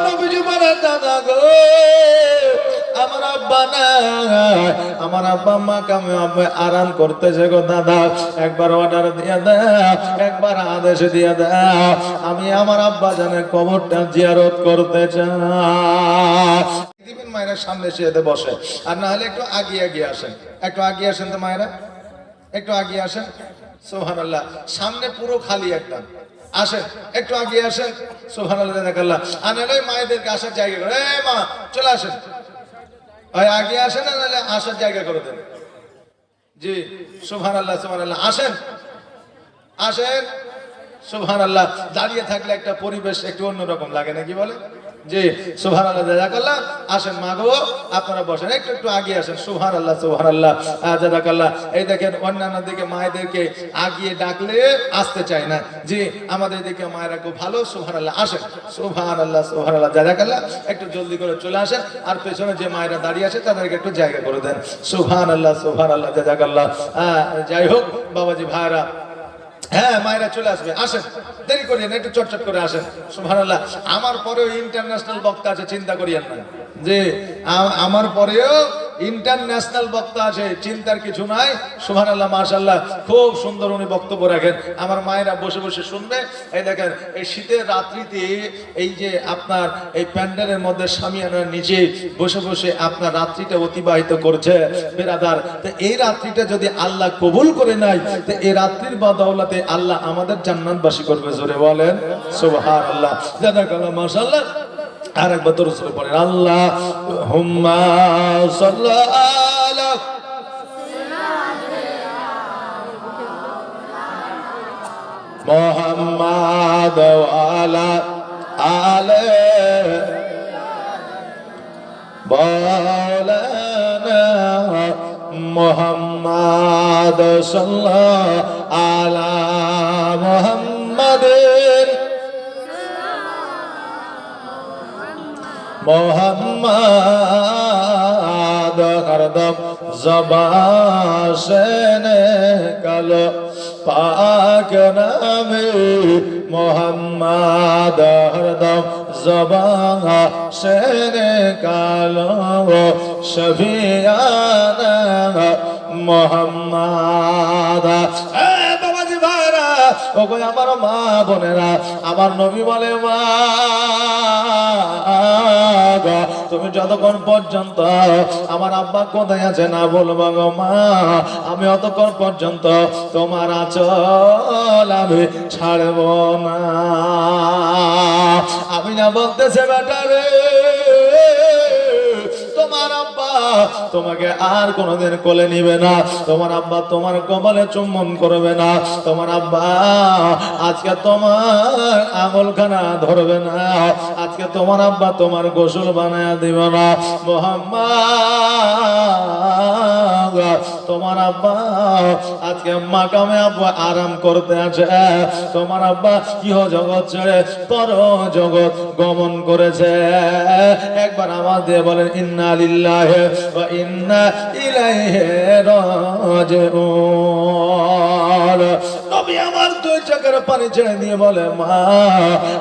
নবীজি বলে দাদা গো আমার আব্বা না, আমার আব্বা মা কামে আরাম করতেছে গো দাদা, একবার অর্ডার দিয়ে দাও, একবার আদেশ দিয়ে দাও, আমি আমার আব্বা জানের কবরটা জিয়ারত করতে চাই। দিবেন মায়েরা সামনে এসে বসে, আর না হলে একটু আগিয়ে আগিয়ে আসেন, একটু আগিয়ে আসেন তো মায়েরা, একটু আগিয়ে আসেন। সুবহানাল্লাহ, সামনে পুরো খালি একদম, আসেন একটু আগিয়ে আসেন। সুবহানাল্লাহ, জাযাকাল্লাহ। আনালে মায়েদেরকে আসার জায়গা করে, এই মা চলে আসেন, ওই আগে আসেন, না নাহলে আসার জায়গা করে দেন। জি সুবহানাল্লাহ, সুবহানাল্লাহ, আসেন আসেন। সুবহানাল্লাহ, দাঁড়িয়ে থাকলে একটা পরিবেশ একটু অন্যরকম লাগে না, কি বলে? জি সুবহানাল্লাহ, জাযাকাল্লাহ। আসেন মা গো, আপনারা বসেন, একটু একটু আগে আসেন। সুবহানাল্লাহ, সুবহানাল্লাহ, জাযাকাল্লাহ। এই দেখেন অন্যান্য দিকে মায়েদেরকে আগিয়ে ডাকলে আসতে চায় না, জি আমাদের দিকে মায়েরা খুব ভালো। সুবহানাল্লাহ, আসেন। সুবহানাল্লাহ, সুবহানাল্লাহ, জাযাকাল্লাহ। একটু জলদি করে চলে আসেন, আর পেছনে যে মায়েরা দাঁড়িয়ে আছে তাদেরকে একটু জায়গা করে দেন। সুবহানাল্লাহ, সুবহানাল্লাহ, জাযাকাল্লাহ। যাই হোক বাবাজি ভাইরা, হ্যাঁ মায়েরা চলে আসবে, আসেন, দেরি করিয়েন, একটু চটচট করে আসেন। সুবহানাল্লাহ, আমার পরেও ইন্টারন্যাশনাল বক্তা আছে, চিন্তা করিয়েন না, যে আমার পরেও ইন্টারন্যাশনাল বক্তা আছে, চিন্তার কিছু নাই। সুবহানাল্লাহ, মাশাআল্লাহ, খুব সুন্দর উনি বক্তব্য রাখেন, আমার মায়েরা বসে বসে শুনবে। এই দেখেন এই শীতের রাত্রিতে এই যে আপনার এই প্যান্ডেলের মধ্যে শামিয়ানার নিচে বসে বসে আপনার রাত্রিটা অতিবাহিত করছে বেরাদার, তো এই রাত্রিটা যদি আল্লাহ কবুল করে নেয়, তো এই রাত্রির বদৌলতে আল্লাহ আমাদের জান্নাতবাসী করবে। জোরে বলেন সুবহানাল্লাহ, জাযাকাল্লাহ, মাশাআল্লাহ। আর একবার দরুদ শরীফ পড়েন, আল্লাহুম্মা সাল্লি আলা মুহাম্মাদ ওয়া আলা আলি মাওলানা মুহাম্মাদ সাল্লাল্লাহু আলা মুহাম্মাদিন মোহাম্মদ হরদম জবান সে নিকালো পাক নামে, মোহাম্মদ হরদম জবান সে নিকালো শফিয়ানা মোহাম্মদ। বাবাজি ভাইরা, ওগো আমার মা বোনেরা, আমার নবী বলে মা তুমি যতক্ষণ পর্যন্ত আমার আব্বা কোথায় আছে না বলবো গো মা, আমি অতক্ষণ পর্যন্ত তোমার আঁচল আমি ছাড়বো না। আমি না বলতেছে বেটা রে, তোমার আব্বা তোমাকে আর কোনোদিন কোলে নিবে না, তোমার আব্বা তোমার কপালে চুম্বন করবে না, তোমার আব্বা আজকে তোমার আঙুলখানা ধরবে না, আজকে তোমার আব্বা তোমার গোসল বানায়া দিবে না। মোহাম্মদ, তোমার আব্বা আজকে মাকামে আব্বা আরাম করতে আছে, তোমার আব্বা ইহ জগৎ ছেড়ে পর জগৎ গমন করেছে। একবার আমার দিয়ে বলেন ইন্না লিল্লাহি ওয়া ইন্না ইলাইহি রাজিউন। নবী আমার দুই চোখের পানি ছেড়ে দিয়ে বলে মা,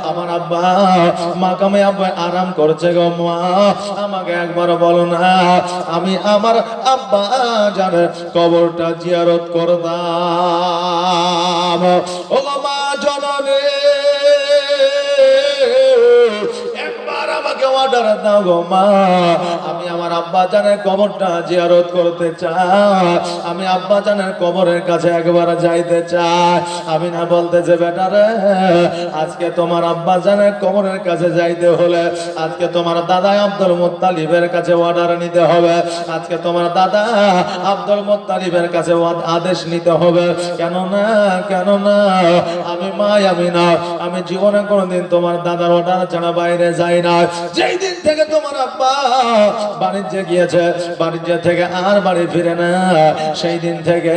আমার আব্বা মাকামে আব্বা আরাম করছে গো মা, আমাকে একবার বলো না, আমি আমার আব্বা জানের কবরটা জিয়ারত করতাম। ও মা জননী, একবার আমাকে অর্ডার দাও গো মা, আমি আমার আব্বা জানের কবরটা জিয়ারত করতে চাই, আমি আব্বা জানের কবরের কাছে একবার যাইতে চাই। আমি না বলতেছে বেটা রে, আজকে তোমার আব্বা জানের কবরের কাছে যাইতে হলে আজকে তোমার দাদা আব্দুল মুত্তালিবের কাছে অর্ডার নিতে হবে, আজকে তোমার দাদা আব্দুল মুত্তালিবের কাছে আদেশ নিতে হবে। কেন না, কেন না, আমি মা, আমি না, আমি জীবনে কোনোদিন তোমার দাদার অর্ডার ছাড়া বাইরে যাই না। যেই দিন থেকে তোমার আব্বা বাণিজ্যে গিয়েছে, বাণিজ্য থেকে আর বাড়ি ফিরে না, সেই দিন থেকে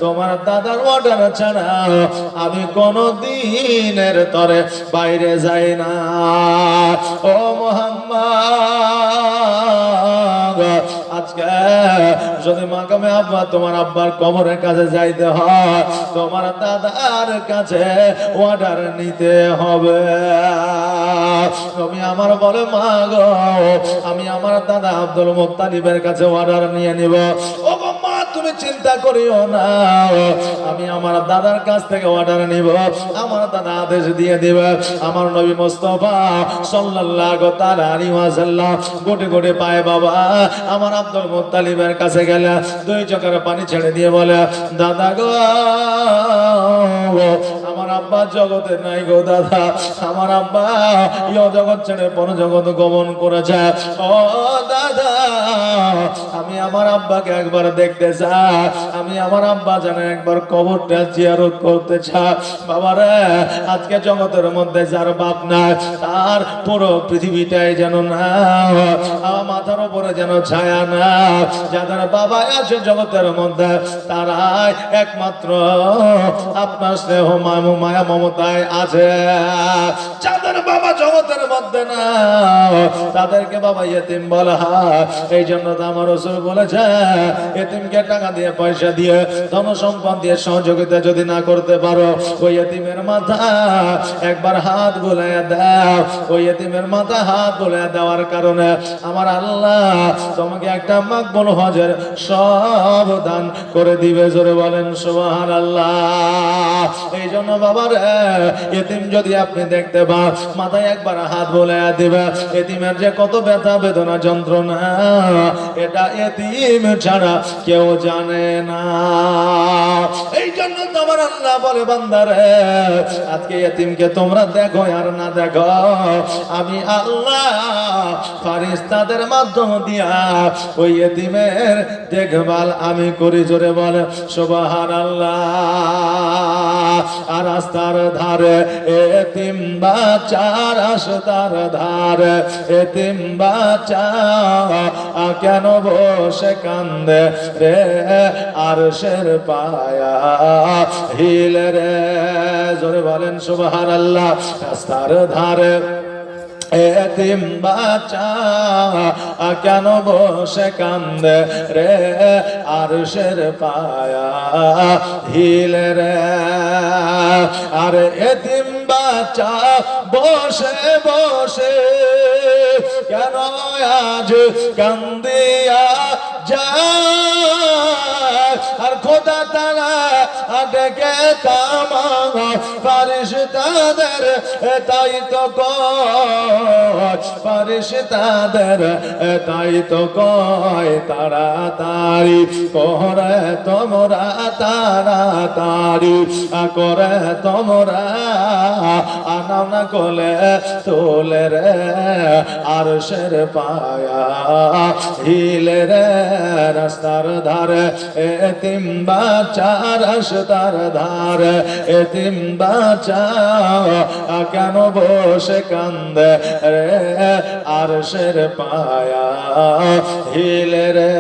তোমার দাদার অর্ডার ছাড়া আমি কোনদিনের তরে বাইরে যাই না। ও মোহাম্মদ, আজকে যদি মাকামে আব্বা তোমার আব্বার কবরের কাছে যাইতে হয় তোমার দাদার কাছে অর্ডার নিতে হবে। তুমি আমার বলে মা গো আমি আমার দাদা আব্দুল মুত্তালিবের কাছে অর্ডার নিয়ে নিব। ও মা তুমি চিন্তা করিও না, আমি আমার দাদার কাছ থেকে অর্ডার নিব, আমার দাদা আদেশ দিয়ে দিবে। আমার নবী মুস্তাফা সাল্লাল্লাহু তাআলা আলাইহি ওয়াসাল্লাম গোটে গোটে পায়ে বাবা আমার আব্দুল মুত্তালিবের কাছে গেলে দুই চোখের পানি ছেড়ে দিয়ে বলে দাদা গো আমার আব্বা জগতে নাই গো দাদা, আমার আব্বা ইয় জগৎ ছেড়ে পর জগৎ গমন করেছে। ও দাদা আমি আমার আব্বাকে একবার দেখতে চাই, আমি আমার আব্বা যেন একবার কবরটা জিয়ারত করতে চাই। বাবারে আজকে জগতের মধ্যে যার বাপ নাই তার পুরো পৃথিবীটাই যেন না, আমার মাথার উপরে যেন ছায়া না। যাদের বাবা আছে জগতের মধ্যে তারাই একমাত্র আপনার স্নেহ মায়া মমতায় আছে। যাদের বাবা জগতের মধ্যে না তাদেরকে বাবা ইয়েতিম বলা হয়। এই জন্য তো আমার রাসূল বলেছে ইয়েতিমকে টাকা দিয়ে পয়সা দিয়ে ধন সম্পদ দিয়ে সহযোগিতা যদি না করতে পারো ওই ইয়েতিমের মাথা একবার হাত বুলাইয়া দাও। ওই ইয়েতিমের মাথা হাত বুলাইয়া দেওয়ার কারণে আমার আল্লাহ তোমাকে একটা মাকবুল হজের সব দান করে দিবে। জোরে বলেন সুবহানাল্লাহ। এই জন্য বাবার ইয়েতিম যদি আপনি দেখতে পান মাথায় একবার হাত বুলাইয়া দিবে। ইয়েতিমের যে কত ব্যথা বেদনা যন্ত্রণা এটা ইয়েতিম ছাড়া কেউ জানে না। এই জন্য তোমার আল্লাহ বলে বান্দারে আজকে ইয়েতিমকে তোমরা দেখো আর না দেখো আমি আল্লাহ ফারিস্তাদের মাধ্যম দিয়া ওই ইয়েতিমের দেখভাল আমি করি। জোরে বলে সুবহানাল্লাহ। আর রাস্তার ধারে ইয়েতিম বাচ্চা, রাস্তার ধারে ইয়েতিম বাচ্চা কেন বসে কান্দে রে আরশের পায়া হিলে রে। জোরে বলেন সুবহানাল্লাহ। রাস্তার ধারে এতিম বাচ্চা কেন বসে কান্দে রে আরশের পায়া হিলে রে। আর এতিম বাচ্চা বসে বসে কেন আজ কান্দিয়া যায়। আর খোদা তাআলা ডেকে তামাম ফারিস্তাদের তাই তো কয়, ফারিস্তাদের তাই তো কয় তাড়াতাড়ি করে তোমরা, তাড়াতাড়ি করে তোমরা আনাও না কোলে তোলে রে আরশের পায়া হিলে রে। রাস্তার ধারে এতিম বাচ্চা, রাস্তার ধারে এতিম বাচ্চা কেন বসে কান্দে রে আরশের পায়া হিলে রে।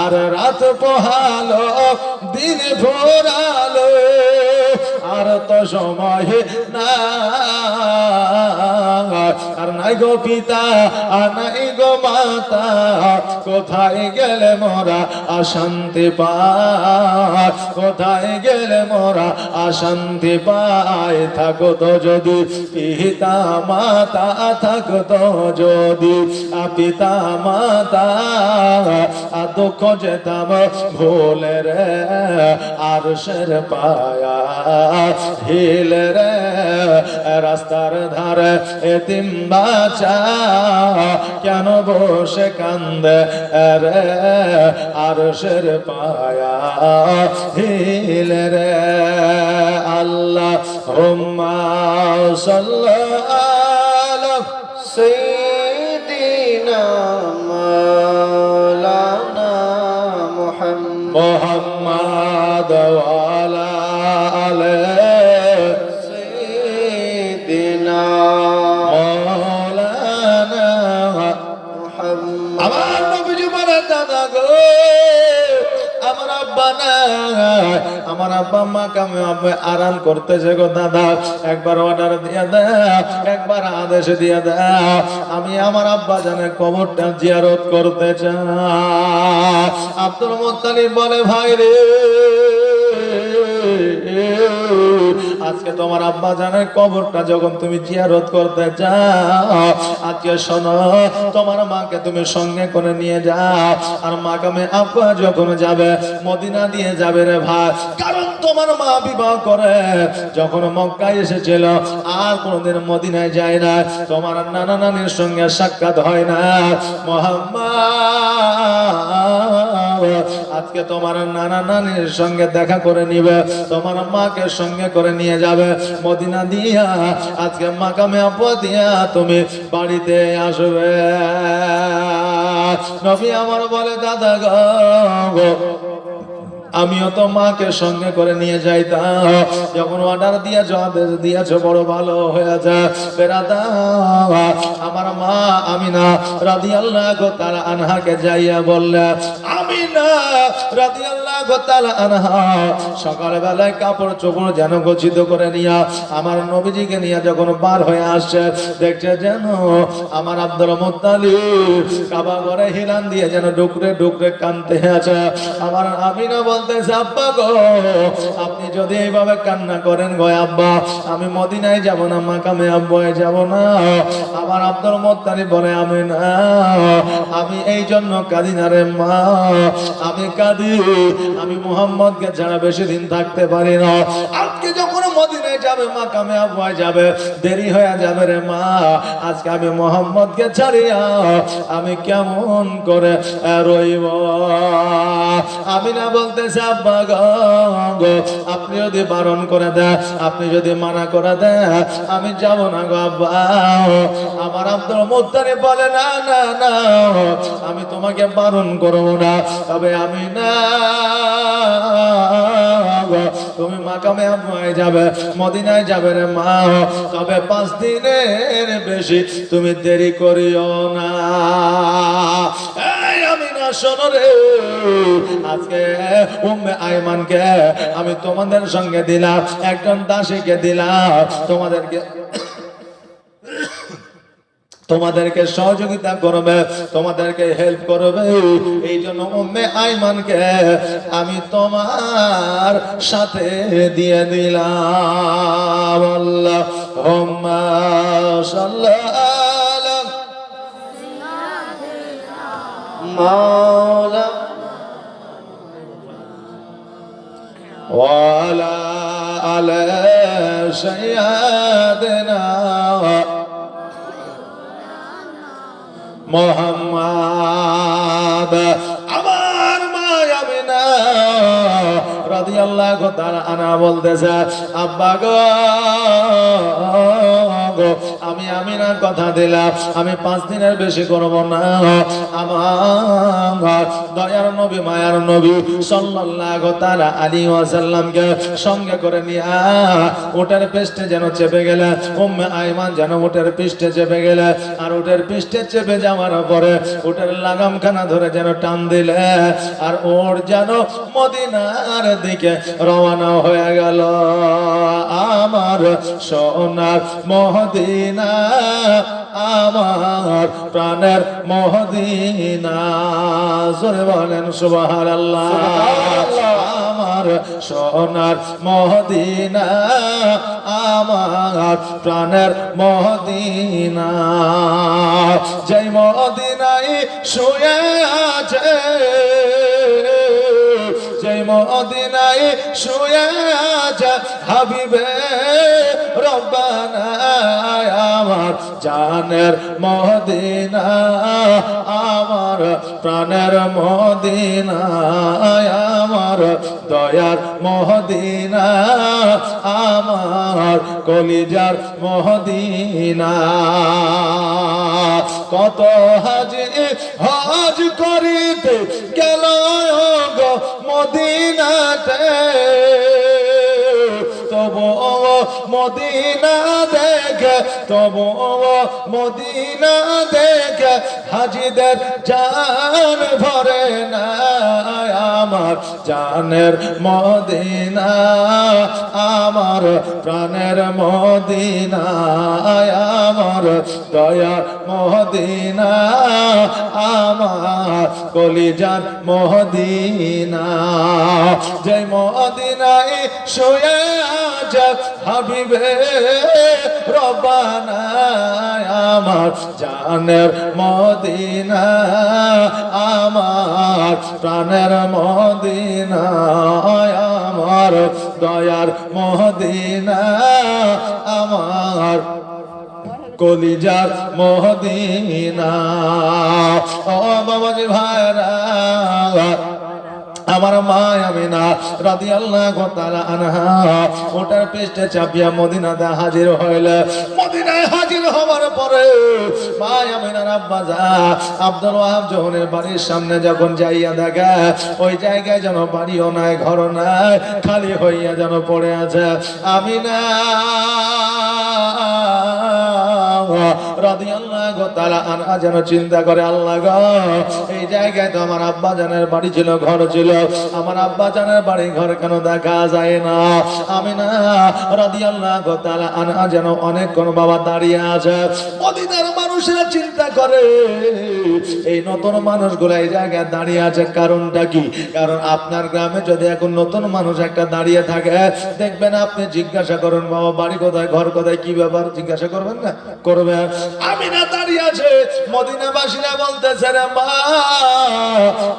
আর রাত পোহালো দিন ভোরালো আর তো সময় না, আর নাই গো পিতা আর নাই গো মাতা, কোথায় গেলে মোরা অশান্তি পাই, কোথায় গেলে মোরা অশান্তি পাই। থাকো তো যদি পিতা মাতা, থাকো তো যদি পিতা মাতা, দুঃখ যেতাম ভুলে রে আরশের পায়া হিলে রে। রাস্তার ধারে এতিম বাচ্চা কেন বসে কান্দে রে আরশের পায়া হিলে রে। আল্লাহুম্মা সাল্লি আলা সাইয়্যিদিনা মাওলানা মুহাম্মদ ওয়া আলা আলি সাইয়্যিদিনা মাওলানা মুহাম্মদ। আমার নবীজি বলে দাদা গো আমার আব্বা নাই, আমার আব্বা আম্মাকে আমি আরাম করতেছে গো দাদা, একবার অর্ডার দিয়ে দাও, একবার আদেশ দিয়ে দাও, আমি আমার আব্বা জানের কবরটা জিয়ারত করতে চাই। আব্দুল মুত্তালিব বলে ভাই রে, আজকে তোমার আব্বা জানের কবরটা যখন তুমি জিয়ারত করতে যাও, আজকে শোনো তোমার মাকে তুমি সঙ্গে করে নিয়ে যাও। আর মাকামে আব্বা যখন যাবে মদিনা দিয়ে যাবে রে ভাই, কারণ তোমার মা বিবাহ করে যখন মক্কায় এসেছিল আর কোনোদিন মদিনায় যায় না, তোমার নানা নানির সঙ্গে সাক্ষাৎ হয় না। মুহাম্মদ আজকে তোমার নানা নানির সঙ্গে দেখা করে নিবে, তোমার মাকে সঙ্গে করে নিয়ে যাবে মদিনা দিয়া, আজকে মাকামে আব্বা দিয়া তুমি বাড়িতে আসবে। নবী আমার বলে দাদা গো, আমিও তো মাকে সঙ্গে করে নিয়ে যাইতাম, যখন অর্ডার দিয়েছ আদেশ দিয়েছ বড় ভালো হয়েছে। বেরাদা আমার মা আমিনা রাদিয়াল্লাহু তাআলা আনহাকে যাইয়া বললে, আমিনা রাদিয়াল্লাহু তাআলা আনহা সকালবেলায় কাপড় চোপড় যেন গচ্ছিত করে নিয়া আমার নবীজিকে নিয়ে যখন বার হয়ে আসছে, দেখছে যেন আমার আব্দুল মুত্তালিব কাবা ঘরে হিলান দিয়ে যেন ডুকরে ডুকরে কাঁদতে আছে। আমার আমিনা বলতেছে, আব্বা গো আপনি যদি এইভাবে কান্না করেন গো আব্বা, আমি মদিনায় যাব না, মাকামে আব্বায় যাব না। আমার আব্দুল মুত্তালিব বলে, আমিনা আমি এই জন্য কাঁদি না রে মা, আমি কাঁদি আমি মুহাম্মদকে ছাড়া বেশি দিন থাকতে পারি না। আজকে যখন মদিনায় যাবে মাকামে আব্বায় যাবে দেরি হয়ে যাবে রে মা, আজকে আমি মুহাম্মদকে ছাড়িয়া আমি কেমন করে রইব। আমিনা বলতেছে, আব্বা গো আপনি যদি বারণ করে দেন, আপনি যদি মানা করে দেন, আমি যাব না গো আব্বা। আমার আব্দুল মুত্তালিব বলে, না না না আমি তোমাকে বারণ করব না, তবে আমি না তুমি মাকামে আব্বায় যাবে মদিনায় যাবে রে মা, তবে 5 দিনের বেশি তুমি দেরি করিও না। এই আমিনা শোনো রে, আজকে উম্মে আইমানকে আমি তোমাদের সঙ্গে দিলাম, একজন দাসীকে দিলাম, তোমাদেরকে সহযোগিতা করবে, তোমাদেরকে হেল্প করবে। এই জন্য উম্মে আইমানকে আমি তোমার সাথে দিয়ে দিলাম। আল্লাহুম্মা সাল্লি মাওলা ওয়ালা আলা সাইয়্যিদিনা মুহাম্মদ। আমার মা আমিনা রাদিয়াল্লাহু তাআলা আনহা বলতেছে, আব্বা গো আমি আমিনা কথা দিলাম, আমি 5 দিনের বেশি করব না। আমার দয়ার নবী মায়ার নবী সাল্লাল্লাহু তাআলা আলাইহি ওয়াসাল্লামকে সঙ্গে করে নিয়ে ওটার পৃষ্ঠে যেন চেপে গেলে, উম্মে আইমান যেন ওটার পৃষ্ঠে চেপে গেলে, আর ওটার পৃষ্ঠে চেপে যাওয়ার পরে ওটার লাগামখানা ধরে যেন টান দিলে, আর ওর যেন মদিনার দিকে রওনা হয়ে গেল। আমার সোনার মদিনা, আমার প্রাণের মদিনা, জোরে বলেন সুবহানাল্লাহ। আমার সোনার মদিনা, আমার প্রাণের মদিনা, যেই মদিনায় শুয়ে আছে, যেই মদিনায় শুয়ে আছে হাবিবে রব্বানা, আমার জানের মদিনা, আমার প্রাণের মদিনা, আমার দয়ার মদিনা, আমার কলিজার মদিনা। কত হাজি হজ করিতে গেল গো মদিনাতে, তবু মদিনা দেখে, তবুও মদিনা দেখে হাজিদের জান ভরে না। আমার জানের মদিনা, আমার প্রাণের মদিনা, আমার দয়ার মদিনা, আমার কলিজার মদিনা। যে মদিনায় শুয়ে আছে হাবিবে রব্বানা, আমার জানের মদিনা, আমার প্রাণের মদিনা, আমার দয়ার মদিনা, আমার কলিজার মদিনা। ও বাবাজি ভাইরা, আমার মা আমিনা রাদিয়াল্লাহু তাআলা আনহা ওটার পৃষ্ঠে চাপিয়া মদিনাতে হাজির হইল। মদিনায় হাজির হওয়ার পরে মা আমিনার আব্বা আব্দুল ওয়াহাব জোহরের বাড়ির সামনে যখন যাইয়া দেখে ওই জায়গায় যেন বাড়িও নাই, ঘর নাই, খালি হইয়া যেন পড়ে আছে। আমিনা রাদিয়াল্লাহু তাআলা আনহা যেন চিন্তা করে, আল্লাহ গো, এই জায়গায় তো আমার আব্বা জানের বাড়ি ছিল, ঘর ছিল, আমার আব্বা জানের বাড়ি ঘর কেন দেখা যায় না? আমিনা রাদিয়াল্লাহু তাআলা আনহা যেন অনেকক্ষণ বাবা দাঁড়িয়ে আছে। মদিনার মানুষেরা চিন্তা করে, এই নতুন মানুষগুলো এই জায়গায় দাঁড়িয়ে আছে, কারণটা কি? কারণ আপনার গ্রামে যদি এখন নতুন মানুষ একটা দাঁড়িয়ে থাকে, দেখবেন আপনি জিজ্ঞাসা করুন, বাবা বাড়ি কোথায়, ঘর কোথায়, কি ব্যাপার, জিজ্ঞাসা করবেন না? করবেন। আমিনা দাঁড়িয়ে আছে, মদিনাবাসীরা বলতেছে, রে মা,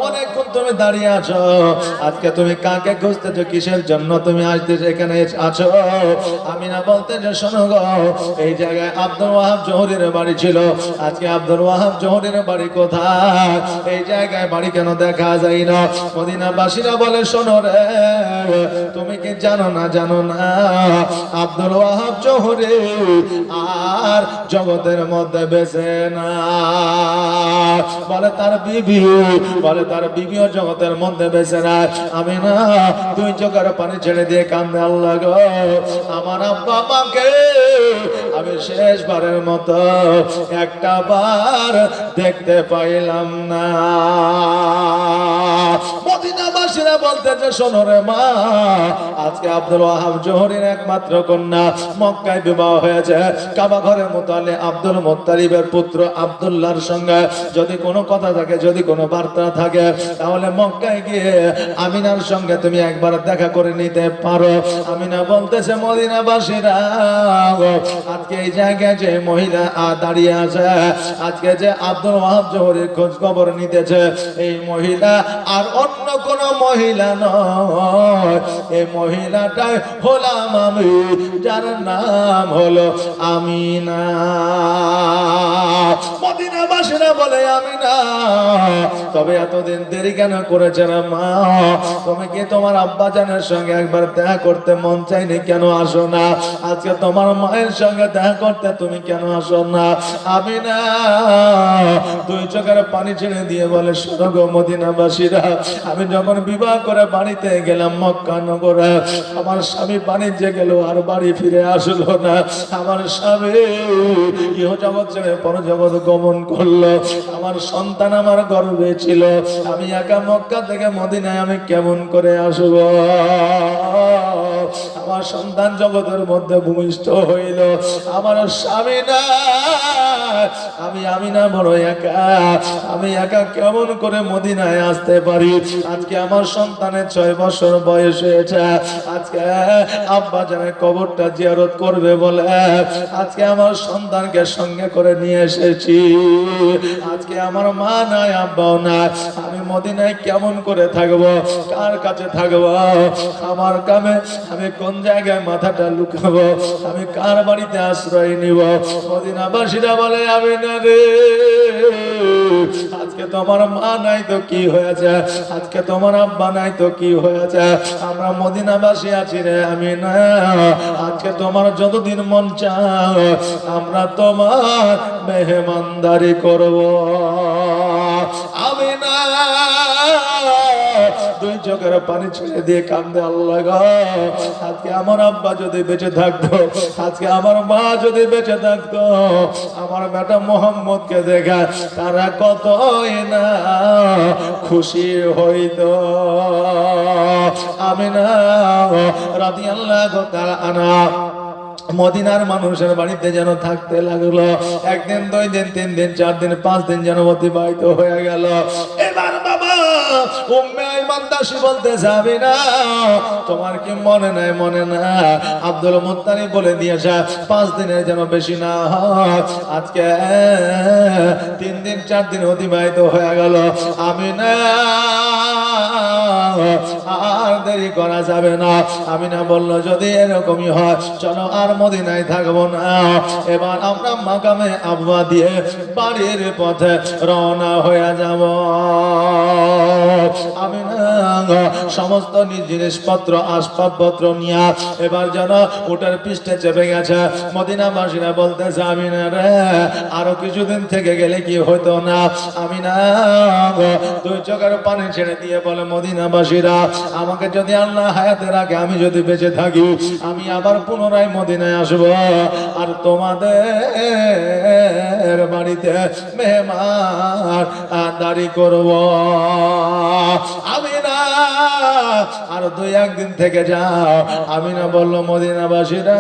অনেকক্ষণ তুমি দাঁড়িয়ে আছো, আজকে তুমি কাকে খুঁজতেছো, কিসের জন্য তুমি আজকে এখানে আছো? আমিনা বলতেছে, শোনো গো, এই জায়গায় আব্দুল ওয়াহাব জোহরের বাড়ি ছিল, আজকে আব্দুল ওয়াহাব জোহরের বাড়ি কোথায়? এই জায়গায় বাড়ি কেন দেখা যায় না? মদিনাবাসীরা বলে, শোনো রে, তুমি কি জানো না, জানো না, আব্দুল ওয়াহাব জোহরে আর জগতের মধ্যে বেঁচে না। বলে তার বিবি, বলে তার বিবিও জগতের মধ্যে বেঁচে না। আমি না দুই চোখের পানি ছেড়ে দিয়ে কান্দে, আল্লাহ গো, আমার আব্বা মাকে আমি শেষবারের মতো একটা বার দেখতে পাইলাম না। মদিনাবাসীরা বলতেছে, শোনো রে মা, আজকে আব্দুল ওয়াহাব জোহরের একমাত্র কন্যা মক্কায় বিবাহ হয়েছে। কাবা ঘরের মুতাল্লি আব্দুল মুত্তালিবের পুত্র আব্দুল্লাহর সঙ্গে যদি কোনো কথা থাকে, যদি কোনো বার্তা থাকে, তাহলে মক্কায় গিয়ে আমিনার সঙ্গে তুমি একবার দেখা করে নিতে পারো। আমিনা বলতেছে, মদিনাবাসীরা, আজকে এই জায়গায় যে মহিলা দাঁড়িয়ে আছে, আজকে যে আব্দুল ওয়াহাব জোহরের খোঁজ খবর নিতেছে, এই মহিলা আর অন্য কোন মহিলা নয়, এই মহিলাটাই হলাম আমি, যার নাম হলো আমিনা। মদিনাবাসীরা বলে, আমিনা, তবে এতদিন দেরি কেন করেছেন মা? তুমি কি তোমার আব্বা জানের সঙ্গে একবার দেখা করতে মন চাইনি, কেন আসো না? আজকে তোমার মায়ের সঙ্গে দেখা করতে তুমি কেন আসো না? আমিনা দুই চোখের পানি ছেড়ে দিয়ে বলে, শোনো গো মদিনাবাসীরা, আমি যখন বিবাহ করে বাড়িতে গেলাম মক্কা নগরে, আমার স্বামী বাণিজ্যে গেল, আর বাড়ি ফিরে আসলো না। আমার স্বামী ইহ জগৎ ছেড়ে পরজগৎ গমন করলো। আমার সন্তান আমার গর্ভে ছিল, আমি একা মক্কা থেকে মদিনায় আমি কেমন করে আসব? আমার সন্তান জগতের মধ্যে ভূমিষ্ঠ হইল, আমার স্বামী না, আমি আমিনা বড় একা, আমি একা কেমন করে মদিনায় আসতে পারি? আজকে আমার সন্তানের 6 বছর বয়স হয়েছে, আজকে আব্বা জানের কবরটা জিয়ারত করবে বলে আজকে আমার সন্তানকে সঙ্গে করে নিয়ে এসেছি। আজকে আমার মা নাই, আব্বাও নাই, আমি মদিনায় কেমন করে থাকবো, কার কাছে থাকবো, আমার কামে আমি কোন জায়গায় মাথাটা লুকাবো, আমি কার বাড়িতে আশ্রয় নিব? মদিনাবাসীরা বলে, আমি না রে, আজকে তোমার মা নাই তো কি হয়েছে, আজকে তোমার আব্বা নাই তো কি হয়েছে, আমরা মদিনাবাসী আছি রে। আমি না, আজকে তোমার যতদিন মন চায় আমরা তোমার মেহমানদারি করব। আমি না দুই চোখের পানি ছেড়ে দিয়ে কান্দে, আল্লাহ গো, আজকে আমার আব্বা যদি বেঁচে থাকতো, আজকে আমার মা যদি বেঁচে থাকতো, আমার বেটা মোহাম্মদকে দেখা তারা কতই না খুশি হইতো। আমিনা রাদিয়াল্লাহু তাআলা আনহা মদিনার মানুষের বাড়িতে যেন থাকতে লাগলো। একদিন, 2 দিন, 3 দিন, 4 দিন, 5 দিন যেন অতিবাহিত হয়ে গেল। এবার বাবা উম্মে আইমান দাসী বলতে যাবে না, তোমার কি মনে নাই? মনে না? আব্দুল মুত্তালিব বলে দিয়েছে 5 দিনের যেন বেশি না হয়। আজকে 3 দিন 4 দিন অতিবাহিত হয়ে গেল। আমিনা আর দেরি করা যাবে না। আমিনা বলল, যদি এরকমই হয় চলো আর মদিনায় থাকবো না, এবার আমরা মাকামে আব্বা দিয়ে বাড়ির পথে রওনা হয়ে যাব। আমিনা সমস্ত জিনিসপত্র আসবাবপত্র নিয়ে এবার যেন উটের পৃষ্ঠে চেপে গেছে। মদিনাবাসীরা বলতেছে, আমিনা রে, আরো কিছুদিন থেকে গেলে কি হতো না? আমিনা 2 চোখের পানি ছেড়ে দিয়ে বলে, মদিনাবাসীরা, আমাকে যদি আল্লাহ হায়াতে রাখে, আমি যদি বেঁচে থাকি, আমি আবার পুনরায় মদিনায় আসব আর তোমাদের বাড়িতে মেহমান দাঁড়ি করব। আমিনা আর 2-1 দিন থেকে যাও। আমিনা বলল, মদিনাবাসীরা,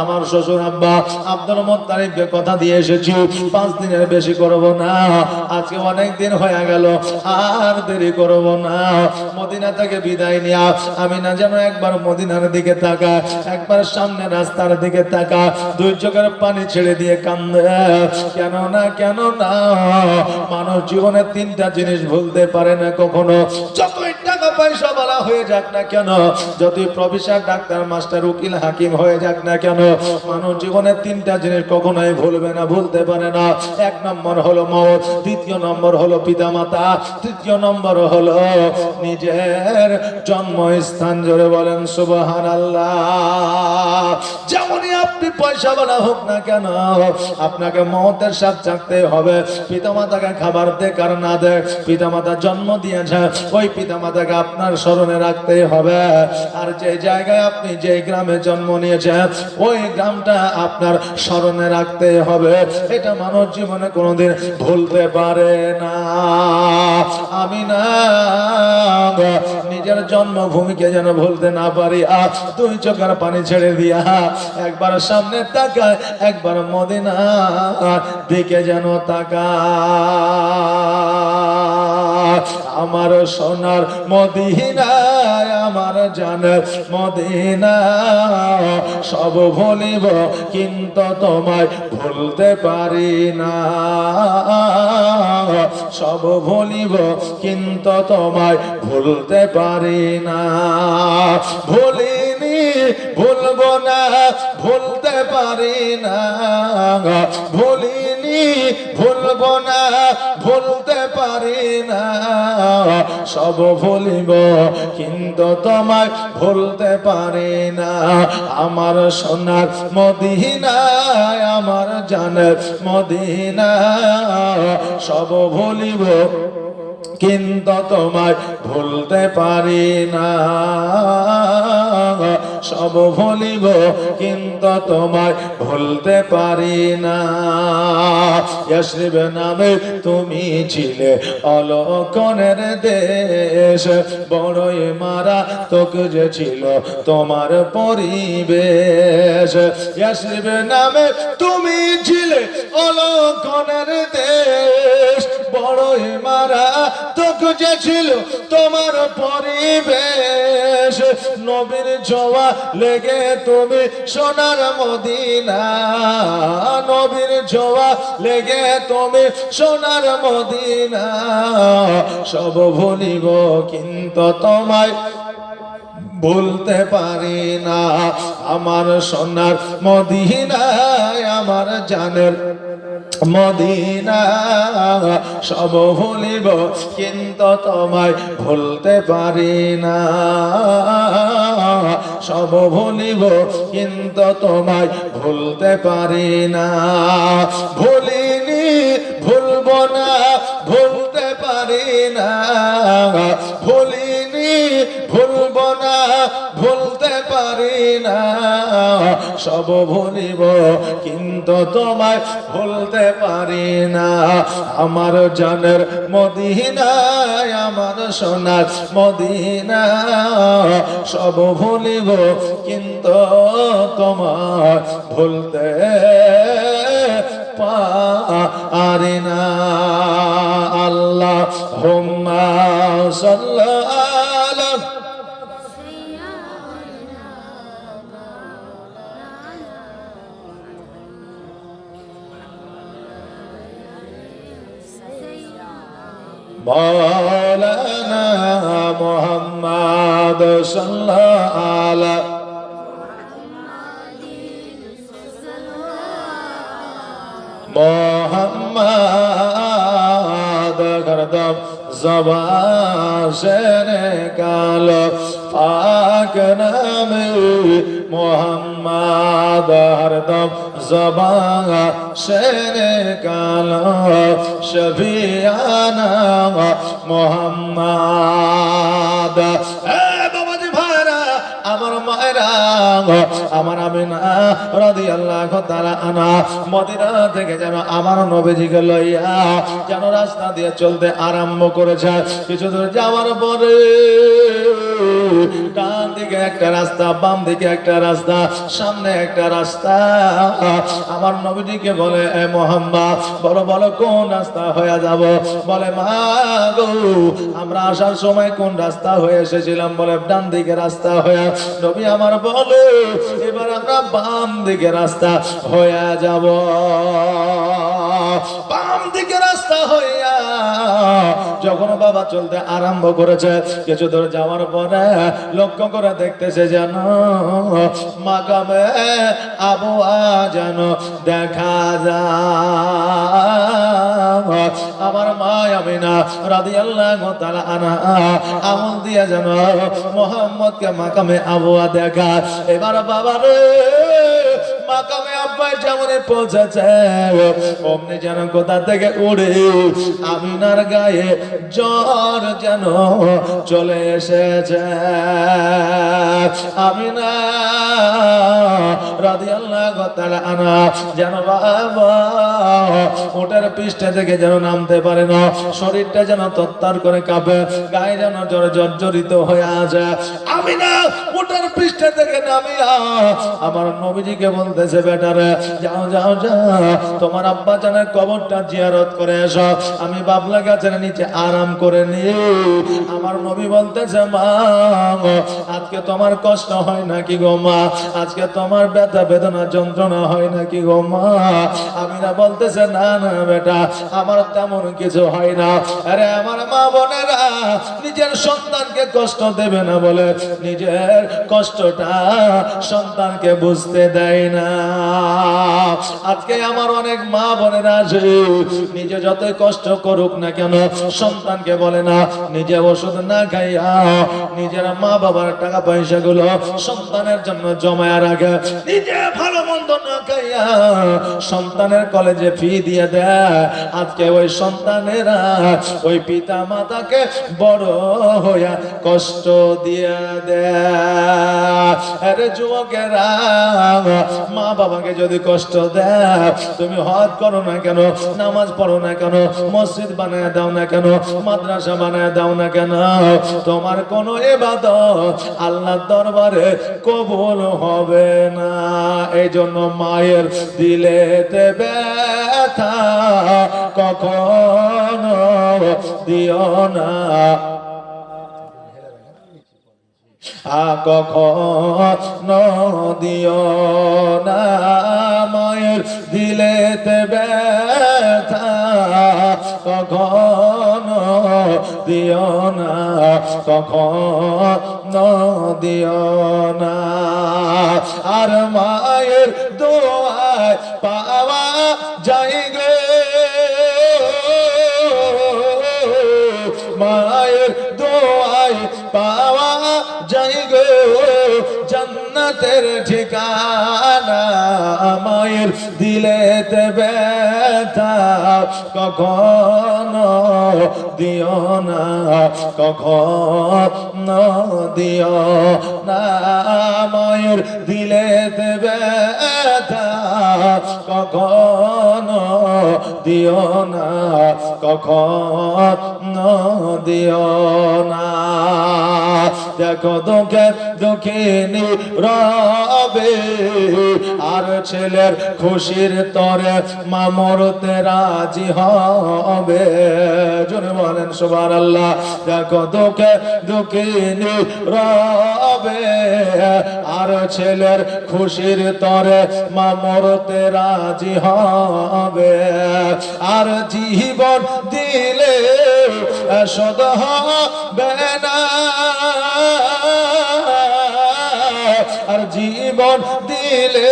আমার শ্বশুর আব্বা আব্দুল মুত্তালিবকে কথা দিয়ে এসেছি, 5 দিনের বেশি করব না। আজকে অনেক দিন হয়ে গেল, আর দেরি করব না। মদিনা থেকে বিদায় নিয়া আমিনা যেন একবার মদিনার দিকে তাকা, একবার সামনে রাস্তার দিকে তাকা, 2 চোখের পানি ছেড়ে দিয়ে কান্দে। কেন না, কেন না, মানুষ জীবনে 3টা জিনিস ভুলতে পারে না কখনো। যতই টাকা পয়সা বলা হয়ে যাক না কেন, যতই প্রফেসর, ডাক্তার, মাস্টার, উকিল, হাকিম হয়ে যাক না কেন, মানুষ জীবনে 3টা জিনিস কখনোই ভুলবে না, ভুলতে পারে না। 1 নম্বর হলো মওত, 2 নম্বর হলো পিতামাতা, 3 নম্বর হলো নিজের জন্মস্থান। জোরে বলেন সুবহানাল্লাহ। যেমনই আপনি পয়সা বলা হোক না কেন, আপনাকে মওতের স্বাদ চাখতে হবে। পিতামাতাকে খাবার দে কার না দে, পিতামাতা জন্ম দিয়েছে, ওই পিতামাতাকে আপনার স্মরণে রাখতে হবে। আর যে জায়গায় আপনি, যে গ্রামে জন্ম নিয়েছেন, ওই গ্রামটা আপনার স্মরণে রাখতে হবে। এটা মানব জীবনে কোনোদিন ভুলতে পারে না। আমি না নিজের জন্মভূমিকে যেন ভুলতে না পারি। 2 চোখের পানি ছেড়ে দিয়া একবার সামনে তাকায়, একবার মদিনার দিকে যেন তাকায়। আমার সোনার মদিনায়, আমার জানের মদিনা, সব ভুলিব কিন্তু তোমায় ভুলতে পারি না। সব ভুলিব কিন্তু তোমায় ভুলতে পারি না। ভুলিনি, ভুলবো না, ভুলতে পারি না। ভুলিনি, ভুলবো না, ভুলতে পারি না। সব ভুলিব কিন্তু তোমায় ভুলতে পারি না। আমার সোনার মদিনায়, আমার জানের মদিনা, সব ভুলিব কিন্তু তোমায় ভুলতে পারি না। সব ভুলিব কিন্তু তোমায় ভুলতে পারি না। ইয়াসরিব নামে তুমি ছিলে অলকনের দেশ, বড়ই মারা তোকে যে ছিল তোমার পরিবেশ। ইয়াসরিব নামে তুমি ছিলে অলকনের দেশ, বড়ই মারা তোকে যে ছিল তোমার পরিবেশ। নবীর ছোঁয়া লেগে তুমি সোনার মদিনা, নবীর ছোঁয়া লেগে তুমি সোনার মদিনা। সব ভুলিব কিন্তু তোমায় ভুলতে পারি না। আমার সোনার মদিনায়, আমার জানের মদিনা, সব ভুলিব কিন্তু তোমায় ভুলতে পারি না। সব ভুলিব কিন্তু তোমায় ভুলতে পারি না। ভুলিনি, ভুলবো না, ভুলতে পারি না। ভুলিনি, সব ভুলিব কিন্তু তোমায় ভুলতে পারি না। আমার জানের মদিনায় আমার সোনার মদিনা সব ভুলিব কিন্তু তোমায় ভুলতে পারি না। আল্লাহুম্মা সাল্লি আলা মাওলানা মুহাম্মদ সাল্লাল্লাহু আলাইহি मोहम्मद करदम ज़बान से निकालो पाक नामे मोहम्मद हरदम ज़बान से निकालो शफियाना मोहम्मद। আমার মায়েরা আমার আমিনা রাদিয়াল্লাহু তাআলা আনহা মদিনা থেকে যেন আমার নবীজিকে লইয়া যেন রাস্তা দিয়ে চলতে আরম্ভ করেছে। কিছু দূর যাওয়ার পরে ডান দিকে একটা রাস্তা, বাম দিকে একটা রাস্তা, সামনে একটা রাস্তা। আমার নবীজিকে বলে, এ মুহাম্মদ বলো বলো কোন রাস্তা হয়ে যাব? বলে মা গো আমরা আসার সময় কোন রাস্তা হয়ে এসেছিলাম? বলে ডান দিকে রাস্তা হয়ে। নবী আমার বলে এবার আমরা বাম দিকে রাস্তা হয়ে যাব। বাম দিকে রাস্তা হইয়া যখন বাবা চলতে আরম্ভ করেছে, কিছু দূর যাওয়ার পরে লক্ষ্য করে দেখতেছে যেন মাকামে আবুয়া যেন দেখা যায়। আমার মা আমিনা রাদিয়াল্লাহু তাআলা আনহা আমল দিয়া যেন মুহাম্মদকে মাকামে আবুয়া দেখা। এবার বাবা রে মাকামে আব্বাই যেমন পৌঁছেছে অমনি যেন কোথা থেকে উড়ে আমিনার গায়ে জ্বর যেন চলে এসেছে। আমিনা রাদিয়াল্লাহু তাআলা আনহা যেন বাবা ওটার পৃষ্ঠে থেকে যেন নামতে পারে না, শরীরটা যেন তত্তর করে কাঁপে, গায়ে যেন জর্জরিত হয়ে আছে। আমিনা ওটার পৃষ্ঠে থেকে নামিয়া আমার নবীজিকে বলতেছে, বেটারে যাও যাও যাও তোমার আব্বা জানের কবরটা জিয়ারত করে এসো, আমি বাবলা গাছের নিচে আরাম করে নি। আমার নবী বলতেছে, মা আজকে তোমার কষ্ট হয় নাকি গো মা? আজকে তোমার ব্যথা বেদনা যন্ত্রণা হয় নাকি গো মা? আমিনা বলতেছে, না না বেটা আমার তেমন কিছু হয় না। আরে আমার মা বোনেরা নিজের সন্তানকে কষ্ট দেবে না বলে নিজের কষ্টটা সন্তানকে বুঝতে দেয় না। আজকে আমার অনেক মা বোনেরা আছে নিজে যতই কষ্ট করুক না কেন সন্তানকে বলে না, নিজে ওষুধ না খাইয়া নিজের মা বাবার টাকা পয়সা গুলো সন্তানের জন্য জমায়া রাখে, নিজে ভালো মন্দ না খাইয়া সন্তানের কলেজে ফি দিয়ে দেয়। আজকে ওই সন্তানেরা ওই পিতা মাতাকে বড় হইয়া কষ্ট দিয়ে দেয়। আরে যুবকেরা মা বাবাকে যদি কষ্ট দেয়, তুমি হজ করো না কেন, নামাজ পড়ো না কেন, মসজিদ বানায় দাও না কেন, মাদ্রাসা বানায় দাও না কেন, তোমার কোনো ইবাদত আল্লাহর দরবারে কবুল হবে না। এই জন্য মায়ের দিলেতে ব্যথা কখনো দিও না, কখনো দিও না। মায়ের দিলেতে ব্যথা কখনো দিও না, কখনো দিও না। আর মায়ের দোয়ায় পাওয়া যায় গো, মায়ের দোয়ায় পাওয়া যায় গো জান্নাত। জান্নাতের ঠিকানা মায়ের দিলেতে ব্যথা কখনো দিও না কখনো দিও না মায়ের দিলেতে ব্যথা কখনো দিও না কখনো দিও না দেখো দুঃখে দুঃখিনী রবে আর ছেলের খুশির তরে মা মরতে রাজি হবে জোরে বলেন সুবহানাল্লাহ দেখো দুঃখে দুঃখিনী রবে আর ছেলের খুশির তরে মা মরতে রাজি হবে আর জীবন দিলে শোধ হবে না আর জীবন দিলে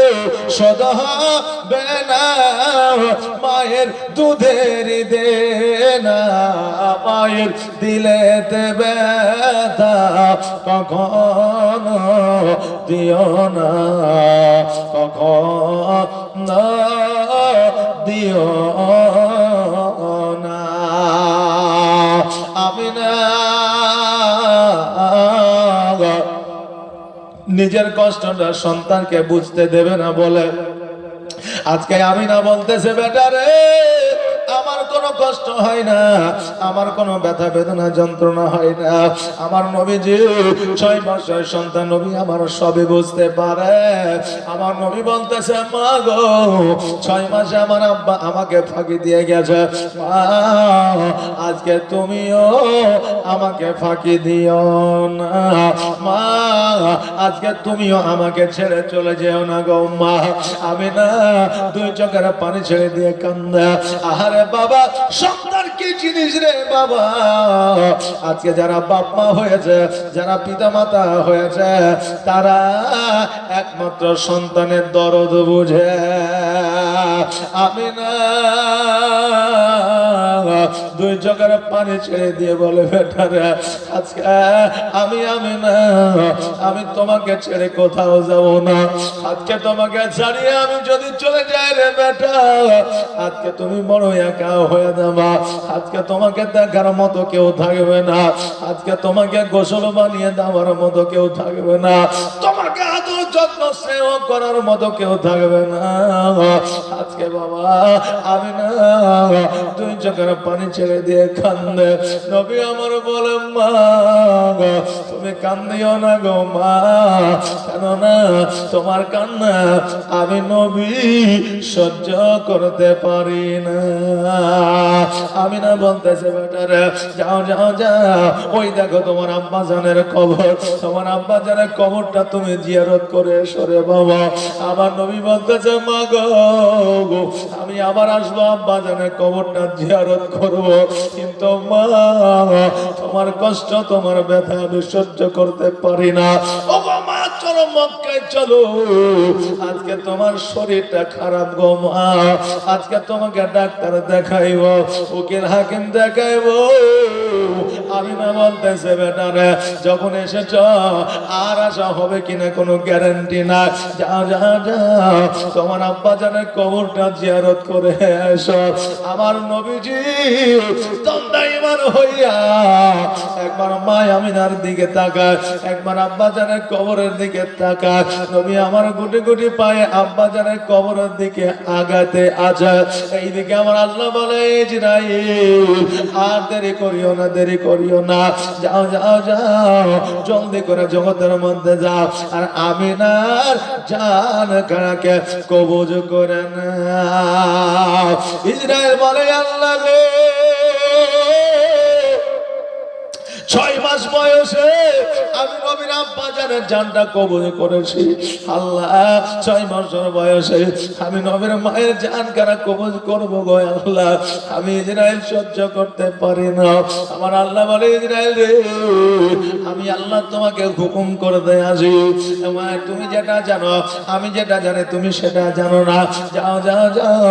শোধ হবে না মায়ের দুধের দেনা মায়ের দিলেতে ব্যথা কখনো দিও না কখনো দিও না আমিনা নিজের কষ্টটা সন্তানকে বুঝতে দেবে না বলে আজকে আমিনা বলতেছে বেটা রে আমার কোনো কষ্ট হয় না আমার কোনো ব্যথা বেদনা যন্ত্রণা হয় না আমার নবীজি 6 মাসের সন্তান নবী আমার সবই বুঝতে পারে আমার নবী বলতেছে মা গো 6 মাসে আমার আব্বা আমাকে ফাঁকি দিয়ে গেছে মা আজকে তুমিও আমাকে ফাঁকি দিও না মা আজকে তুমিও আমাকে ছেড়ে চলে যেও না গো মা আমি না 2 চোখের পানি ছেড়ে দিয়ে কান্দা আহারে বাবা সন্তান কি জিনিস রে বাবা আজকে যারা বাপ মা হয়েছে যারা পিতা মাতা হয়েছে তারা একমাত্র সন্তানের দরদ বুঝে আমি না 2 চোখের পানি ছেড়ে দিয়ে বলে বেটা রে আজকে আমি না আমি তোমাকে ছেড়ে কোথাও যাব না আজকে তোমাকে ছাড়িয়ে আমি যদি চলে যাই রে বেটা আজকে তুমি বড় একা হয়ে যাবা আজকে তোমাকে দেখার মতো কেউ থাকবে না আজকে তোমাকে গোসল বানিয়ে দেওয়ার মতো কেউ থাকবে না তোমাকে আদর যত্ন স্নেহ করার মতো কেউ থাকবে না আজকে বাবা আমি না 2 চোখের পানি ছেড়ে দিয়ে কান্দে নবী আমার বলে মা তুমি কান্দিও না গো মা কেন না তোমার কান্না আমি নবী সহ্য করতে পারি না আমি না বলতেছে বেটারে যাও যাও যাও ওই দেখো তোমার আব্বা জানের কবর তোমার আব্বা জানের কবরটা তুমি জিয়ারত করে এসো রে বাবা আমার নবী বলতেছে মা গো আমি আবার আসবো আব্বা জানের কবরটা জিয়ারত করব কিন্তু মা তোমার কষ্ট তোমার ব্যথা আমি সহ্য করতে পারি না ও মা চলো মক্কায় চলো আজকে তোমার শরীরটা খারাপ গো মা আজকে তোমাকে ডাক্তার দেখাইব উকিল হাকিম দেখাইব আমি না বলতেছে বেটারে যখন এসেছ আর আসা হবে কিনা কোনো গ্যারান্টি না যাও যাও যাও তোমার আব্বা জানের কবরটা জিয়ারত করে এসো আমার নবীজি তন্দাইমান হইয়া একবার মা আমিনার দিকে তাকায় একবার আব্বা জানের কবরের দিকে তাকায় নবী আমার গুটি গুটি পায়ে আব্বা জানের কবরের দিকে আগাতে আছে এইদিকে আমার আল্লাহ বলে ইসরাইল আর দেরি করিও না দেরি করিও না যাও যাও যাও জলদি করে জগতের মধ্যে যাও আর আমিনার জান কাকে কবজ করে না ইসরাইল বলে আল্লাহ গো 6 মাস বয়সে আমি নবীর আব্বা জানের জানটা কবজ করেছি আল্লাহ 6 বছর বয়সে আমি নবীর মায়ের জান কারা কবজ করব গো আল্লাহ আমি ইসরাইল সহ্য করতে পারি না আমার আল্লাহ বলে ইসরাইল রে আমি আল্লাহ তোমাকে হুকুম করে দেই আসি তুমি যেটা জানো আমি যেটা জানি তুমি সেটা জানো না যাও যাও যাও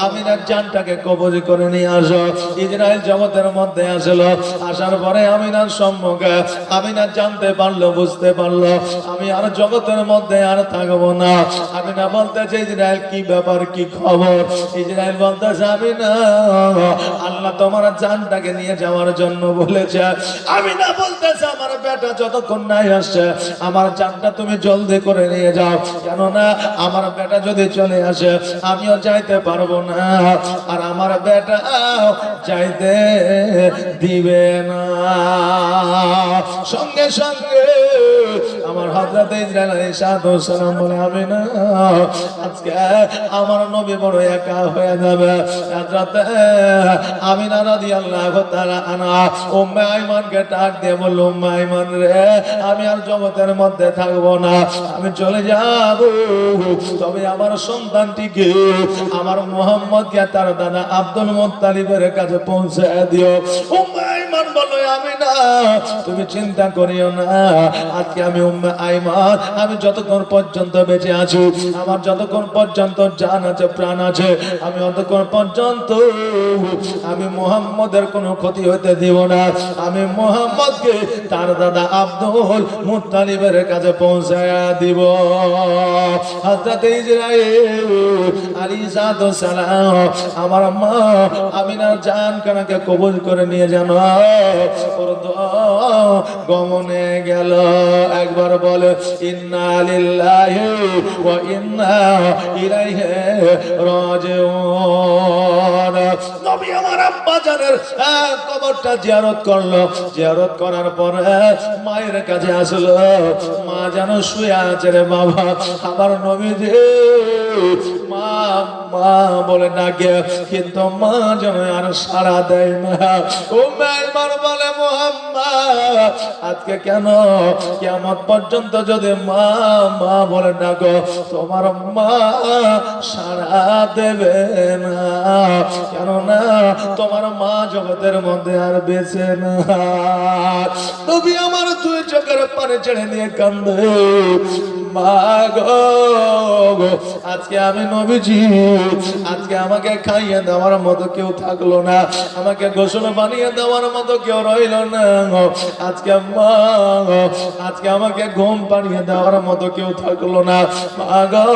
আমি না জানটাকে কবজ করে নিয়ে আসো ইসরাইল জগতের মধ্যে আসলো আসার পরে আমি আমিনার সম্মুখে আমিনা জানতে পারলো, বুঝতে পারলো আমি আর জগতের মধ্যে আর থাকবো না। আমিনা বলতেছে ইসরাইল কি ব্যাপার, কি খবর? ইসরাইল বলতেছে আমিনা আল্লাহ তোমার জানটাকে নিয়ে যাওয়ার জন্য বলেছে। আমিনা বলতেছে আমার বেটা যতক্ষণ নাই আসছে আমার জানটা তুমি জলদি করে নিয়ে যাও, কেননা আমার বেটা যদি চলে আসে আমিও যাইতে পারবো না, আর আমার বেটা যাইতে দিবে না। সঙ্গে সঙ্গে আমার হযরত ইসরাইল আলাইহিস সালাম বলে আমিনা আজকে আমার নবী বড় একা হয়ে যাবে। হযরত আমিনা রাদিয়াল্লাহু তাআলা আনহা উম্মে আইমানকে ডাক দিয়ে বলল, উম্মে আইমান রে, আমি আর জগতের মধ্যে থাকবো না, আমি চলে যাব, তবে আমার সন্তানটিকে আমার মুহাম্মদকে তার দাদা আব্দুল মুত্তালিবের কাছে পৌঁছে দিও। উম্মে আইমান বলল আমিনা তুমি চিন্তা করিও না, আজকে আমি উম্মে আইমান আমি যতক্ষণ পর্যন্ত বেঁচে আছি, আমার যতক্ষণ পর্যন্ত জান আছে, প্রাণ আছে, আমি অতক্ষণ পর্যন্ত আমি মুহাম্মদের কোনো ক্ষতি হতে দিব না। আমি মুহাম্মদকে তার দাদা আব্দুল মুত্তালিবের কাছে পৌঁছায়া দিব। হযরত ইসরাইল আলাইহিস সালাম আমার মা আমিনার জান কানাকে কবুল করে নিয়ে জানো গমনে গেল। একবার বলে ইন্না লিল্লাহি ওয়া ইন্না ইলাইহি রাজিউন। নবী আমার আব্বা জানের কবরটা জিয়ারত করলো, জিয়ারত করার পরে মায়ের কাছে আসলো, মা যেন শুয়ে আছে রে বাবা, আমার নবী যে মা মা বলে ডাকে, কিন্তু মা যেন আর সাড়া দেয় না। ও মেহমান বলে মুহাম্মদ আজকে কেন কিয়ামত পর্যন্ত যদি মা মা বলে ডাকো তোমার মা সাড়া দেবে না, কেননা তোমার মা জগতের মধ্যে আর বেঁচে না। নবী আমার দুই চোখের পানি ছেড়ে দিয়ে কান্দে, মা গো আজকে আমি নবীজি, আজকে আমাকে খাইয়ে দেওয়ার মতো কেউ থাকলো না, আমাকে গোসল বানিয়ে দেওয়ার মতো কেউ রইল না, আজকে মা আজকে আমাকে ঘুম পানিয়ে দেওয়ার মতো কেউ থাকলো না, মা গো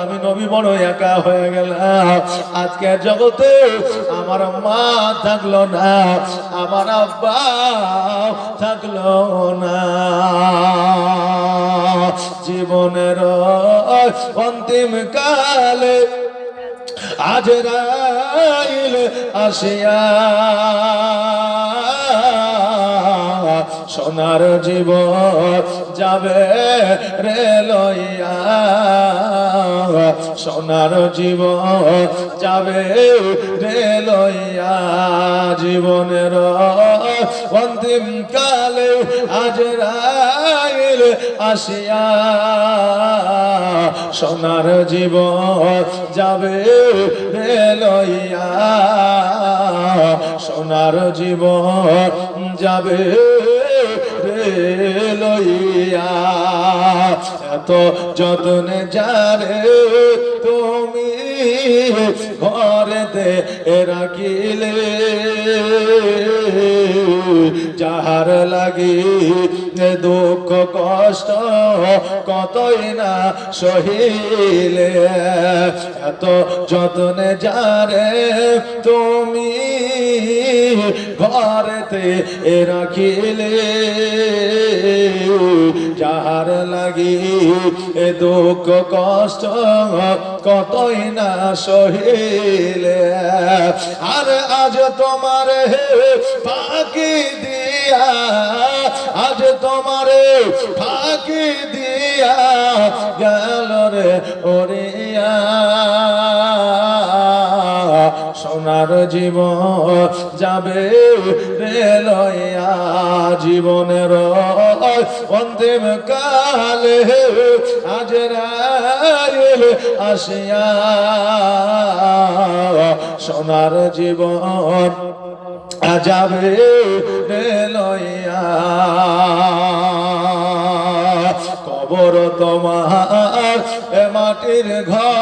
আমি নবী বড় একা হয়ে গেলাম। আজকে জগতে আমার মা থাকলো না, আমার আব্বা থাকলো না। জীবনের অন্তিম কালে আজরাইল আসিয়া সোনার জীবন যাবে রে লইয়া, সোনার জীবন যাবে রে লইয়া। জীবনের অন্তিম কালে আজরাইল আসিয়া সোনার জীবন যাবে রে লইয়া, সোনার জীবন যাবে রে লইয়া। এত যত্নে যারে তুমি ঘরেতে রাখিলে, যাহার লাগি দুঃখ কষ্ট কতই না সহিলে, এত যত্নে যারে তুমি ঘরেতে রাখিলে, যাহার লাগি দুঃখ কষ্ট কতই না সহিলে। আর আজ তোমার ফাঁকি দিয়া, আজ তোমার ফাঁকি দিয়া গেল রে ওরিয়া, সোনার জীবন যাবে রে লইয়া। জীবনের অন্তিম কালে আজরাইল আসিয়া সোনার জীবন যাবে রে লইয়া। কবর তোমার মাটির ঘর,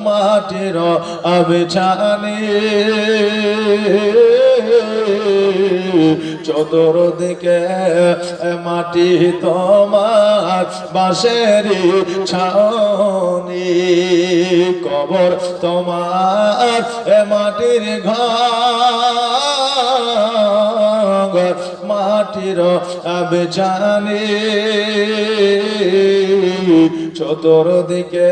মাটির বিছানি চতুর্দিকে মাটি তোমার বাঁশেরি ছাউনি কবর তোমার মাটির ঘর মাটির বিছানি চতুর্দিকে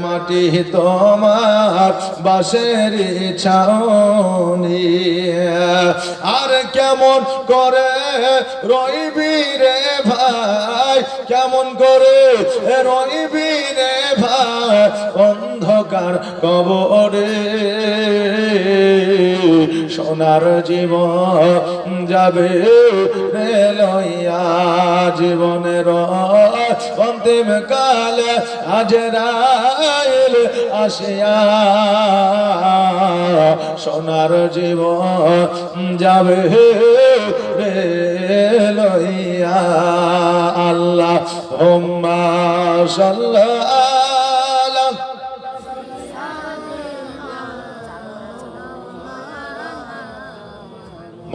মাটি তোমার বাঁশেরি ছাউনি আর কেমন করে রইবি রে ভাই কেমন করে রইবি রে ভাই অন্ধকার কবরে সোনার জীবন যাবে রে লইয়া জীবনের অন্তিম কালে আজরাইল আসিয়া সোনার জীবন যাবে রে লইয়া আল্লাহুম্মা সাল্লাল্লাহু